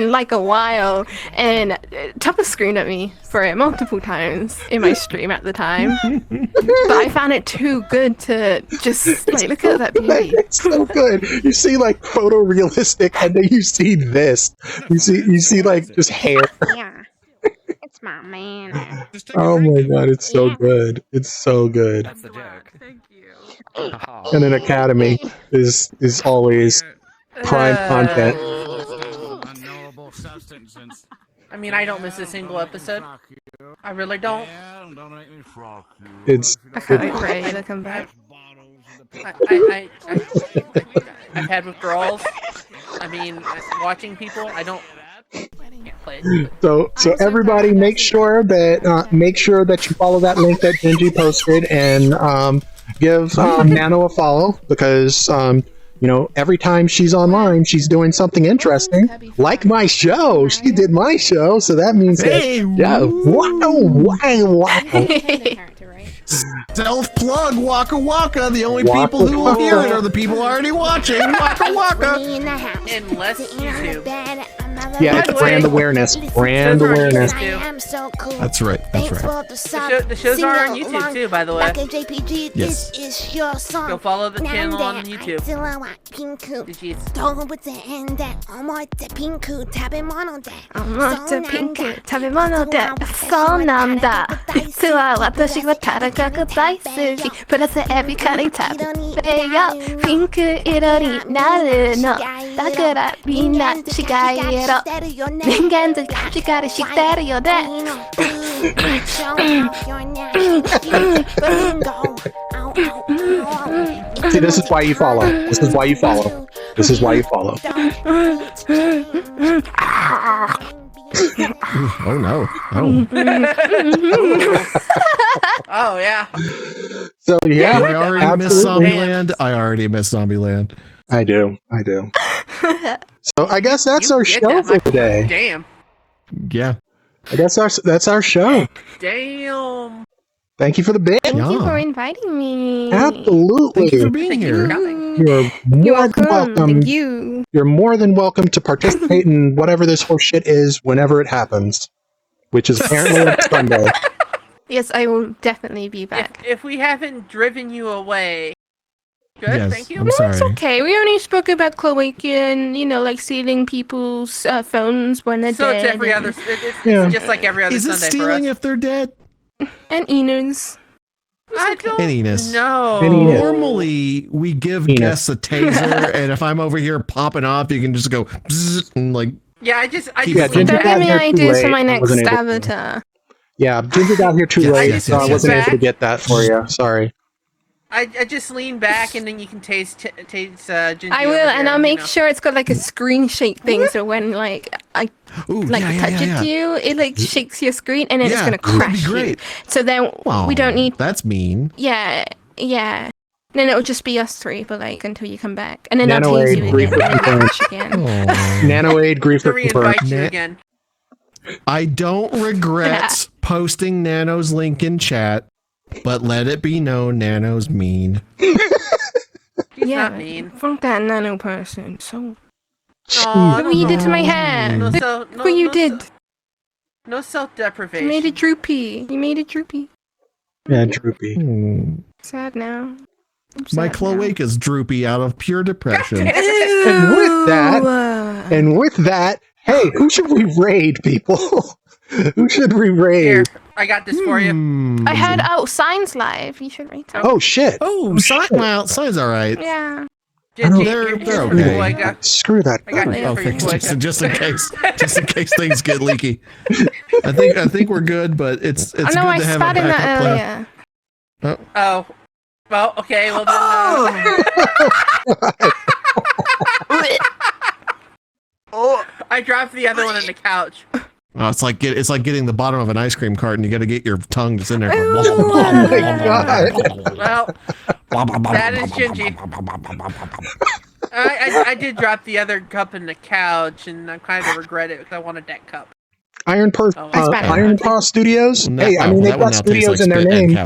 Speaker 7: like a while, and Tupper screamed at me for it multiple times in my stream at the time. But I found it too good to just like look at that beauty.
Speaker 3: It's so good. You see like photorealistic, and then you see this. You see like just hair.
Speaker 14: Yeah. It's my man.
Speaker 3: Oh my god, it's so good. It's so good.
Speaker 13: That's the joke.
Speaker 2: Thank you.
Speaker 3: And an academy is always prime content.
Speaker 2: I mean, I don't miss a single episode. I really don't.
Speaker 3: It's
Speaker 7: I can't wait for A to come back.
Speaker 2: I've had withdrawals. I mean, watching people, I can't play it.
Speaker 3: So everybody make sure that you follow that link that Genji posted and give Nano a follow because every time she's online she's doing something interesting like my show. She did my show, so that means wow.
Speaker 1: Self-plug Waka Waka. The only people who will hear it are the people already watching Waka Waka.
Speaker 2: Unless YouTube.
Speaker 3: Yeah, it's brand awareness. Brand awareness.
Speaker 1: That's right. That's right.
Speaker 2: The shows are on YouTube too, by the way.
Speaker 1: Yes.
Speaker 2: Go follow the channel on YouTube.
Speaker 3: See, this is why you follow. This is why you follow. This is why you follow.
Speaker 1: Oh no. Oh.
Speaker 2: Oh yeah.
Speaker 3: So yeah,
Speaker 1: I already missed Zombieland. I already missed Zombieland.
Speaker 3: I do. So I guess that's our show for today.
Speaker 2: Damn.
Speaker 1: Yeah.
Speaker 3: I guess that's our show.
Speaker 2: Damn.
Speaker 3: Thank you for the bit.
Speaker 7: Thank you for inviting me.
Speaker 3: Absolutely.
Speaker 1: Thank you for being here.
Speaker 3: You're more than welcome.
Speaker 7: Thank you.
Speaker 3: You're more than welcome to participate in whatever this horse shit is whenever it happens, which is apparently on Sunday.
Speaker 7: Yes, I will definitely be back.
Speaker 2: If we haven't driven you away, good.
Speaker 1: Yes,
Speaker 2: Thank you.
Speaker 1: I'm sorry.
Speaker 7: It's okay. We only spoke about Cloakian, like stealing people's phones when they're
Speaker 2: So
Speaker 7: dead.
Speaker 2: it's every other. It's just like every other
Speaker 1: Is it
Speaker 2: Sunday
Speaker 1: stealing
Speaker 2: for us.
Speaker 1: if they're dead?
Speaker 7: And Enos.
Speaker 2: I don't
Speaker 1: And Enos.
Speaker 2: know.
Speaker 1: Normally, we give guests a taser, and if I'm over here popping off, you can just go bzzz, and like.
Speaker 2: Yeah, I just.
Speaker 3: Ginger
Speaker 7: Don't
Speaker 3: got
Speaker 7: give me
Speaker 3: here too
Speaker 7: ideas for
Speaker 3: late.
Speaker 7: my
Speaker 3: I
Speaker 7: next
Speaker 3: wasn't able to.
Speaker 7: avatar.
Speaker 3: Yeah, Ginger got here too late, so I wasn't able to get that for you. Sorry.
Speaker 2: I just lean back and then you can taste Ginger.
Speaker 7: I will, and I'll make sure it's got like a screen shake thing, so when I touch it to you, it like shakes your screen, and then it's gonna crash you. So then we don't need.
Speaker 1: That's mean.
Speaker 7: Yeah. Then it'll just be us three, but like until you come back, and then I'll tease you
Speaker 3: Nanoaid,
Speaker 7: again.
Speaker 3: Nanoaid, grief for confirmed.
Speaker 2: Reinvite you again.
Speaker 1: I don't regret posting Nano's link in chat, but let it be known Nano's mean.
Speaker 2: She's not mean.
Speaker 7: Fuck that Nano person. So Look what you did to my hair.
Speaker 2: No,
Speaker 7: Look what you did.
Speaker 2: No self-deprivation.
Speaker 7: You made it droopy. You made it droopy.
Speaker 3: Yeah, droopy.
Speaker 7: Sad now.
Speaker 1: My cloaca's droopy out of pure depression.
Speaker 3: And with that, hey, who should we raid, people? Who should we raid?
Speaker 2: Here, I got this for you.
Speaker 7: I heard Signs Live. You should rate them.
Speaker 3: Oh shit!
Speaker 1: Sign's all right.
Speaker 7: Yeah.
Speaker 1: They're okay.
Speaker 3: Screw that.
Speaker 1: Okay, just in case things get leaky. I think we're good, but it's good to have a backup plan.
Speaker 2: Oh. Well, okay. Well then. I dropped the other one on the couch.
Speaker 1: Oh, it's like getting the bottom of an ice cream carton. You got to get your tongue just in there.
Speaker 3: Oh my god!
Speaker 2: Well, that is Gingy. I did drop the other cup in the couch, and I kind of regret it because I wanted that cup.
Speaker 3: Iron Paw Studios. Hey, I mean they've got studios in their name,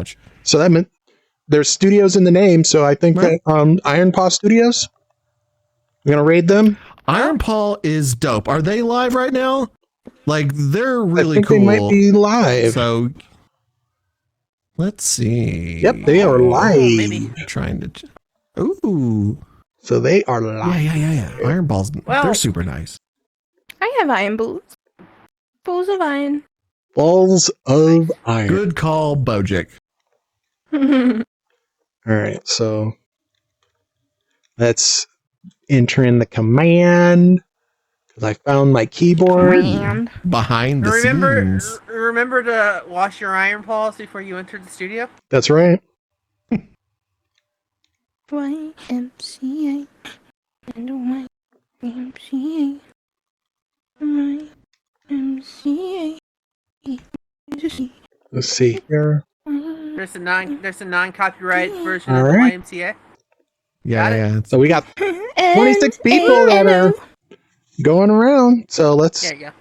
Speaker 3: so that meant there's studios in the name. So I think that Iron Paw Studios. I'm gonna raid them.
Speaker 1: Iron Paw is dope. Are they live right now? Like they're really cool.
Speaker 3: They might be live.
Speaker 1: So let's see.
Speaker 3: Yep, they are live.
Speaker 1: Trying to. Ooh.
Speaker 3: So they are live.
Speaker 1: Yeah. Iron balls. They're super nice.
Speaker 7: I have iron balls. Balls of iron.
Speaker 3: Balls of iron.
Speaker 1: Good call, Bojic.
Speaker 3: All right, so let's enter in the command. Because I found my keyboard
Speaker 1: behind the scenes.
Speaker 2: Remember to wash your iron paws before you enter the studio?
Speaker 3: That's right.
Speaker 7: YMCA and YMCA.
Speaker 3: Let's see here.
Speaker 2: There's a non-copyright version of the
Speaker 3: right.
Speaker 2: YMCA.
Speaker 1: Yeah.
Speaker 3: So we got 26 people that are going around. So let's.
Speaker 2: There you go.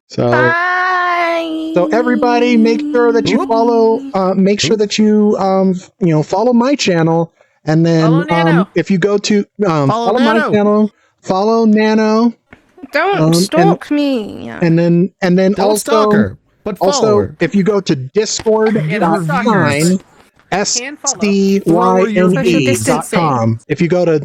Speaker 3: So everybody, make sure that you follow. Make sure that you follow my channel, and then if you go to follow my channel, follow Nano.
Speaker 7: Don't stalk me.
Speaker 3: And then
Speaker 1: Don't
Speaker 3: also
Speaker 1: stalk her, but follow her.
Speaker 3: If you go to Discord.com. SCYNE.com. If you go to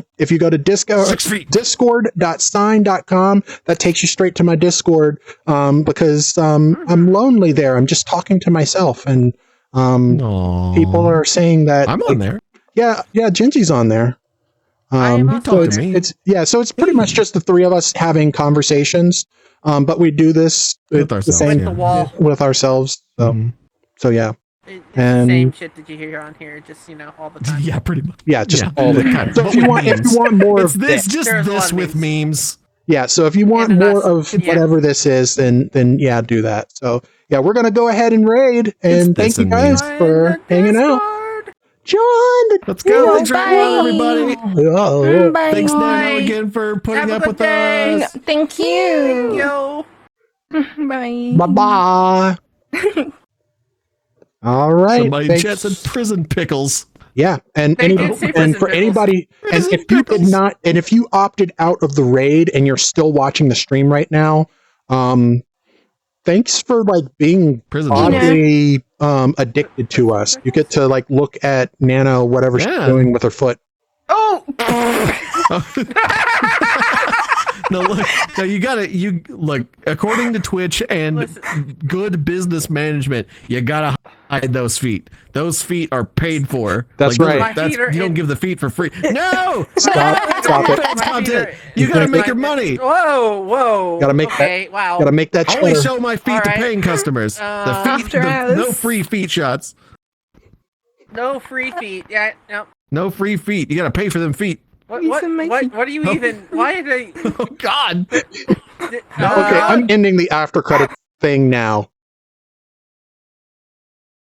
Speaker 3: discord.sign.com, that takes you straight to my Discord, because I'm lonely there. I'm just talking to myself, and people are saying that
Speaker 1: I'm on there.
Speaker 3: Yeah, Gingy's on there. So it's pretty much just the three of us having conversations, but we do this with ourselves. So yeah.
Speaker 2: It's the same shit that you hear on here, just all the time.
Speaker 1: Yeah, pretty much.
Speaker 3: Yeah, just all the time. So if you want more of
Speaker 1: this, just this with memes.
Speaker 3: Yeah, so if you want more of whatever this is, then yeah, do that. So yeah, we're gonna go ahead and raid, and thank you guys for hanging out. John,
Speaker 1: let's go. Thanks for everybody.
Speaker 7: Bye.
Speaker 1: Thanks, Nano, again for putting up with us.
Speaker 7: Thank you.
Speaker 2: Yo.
Speaker 7: Bye.
Speaker 3: Bye. All right.
Speaker 1: Somebody chat said prison pickles.
Speaker 3: Yeah, and for anybody, and if you opted out of the raid and you're still watching the stream right now, thanks for being oddly addicted to us. You get to look at Nano, whatever she's doing with her foot.
Speaker 2: Oh.
Speaker 1: No, look. No, you look. According to Twitch and good business management, you gotta hide those feet. Those feet are paid for.
Speaker 3: That's right.
Speaker 1: You don't give the feet for free. No,
Speaker 3: stop it.
Speaker 1: That's content. You gotta make your money.
Speaker 2: Whoa.
Speaker 3: Gotta make that.
Speaker 2: Wow.
Speaker 3: Gotta make that.
Speaker 1: Only show my feet to paying customers. The feet. No free feet shots.
Speaker 2: No free feet. Yeah. No.
Speaker 1: No free feet. You gotta pay for them feet.
Speaker 2: What do you even? Why are they?
Speaker 1: Oh God.
Speaker 3: Okay, I'm ending the after credit thing now.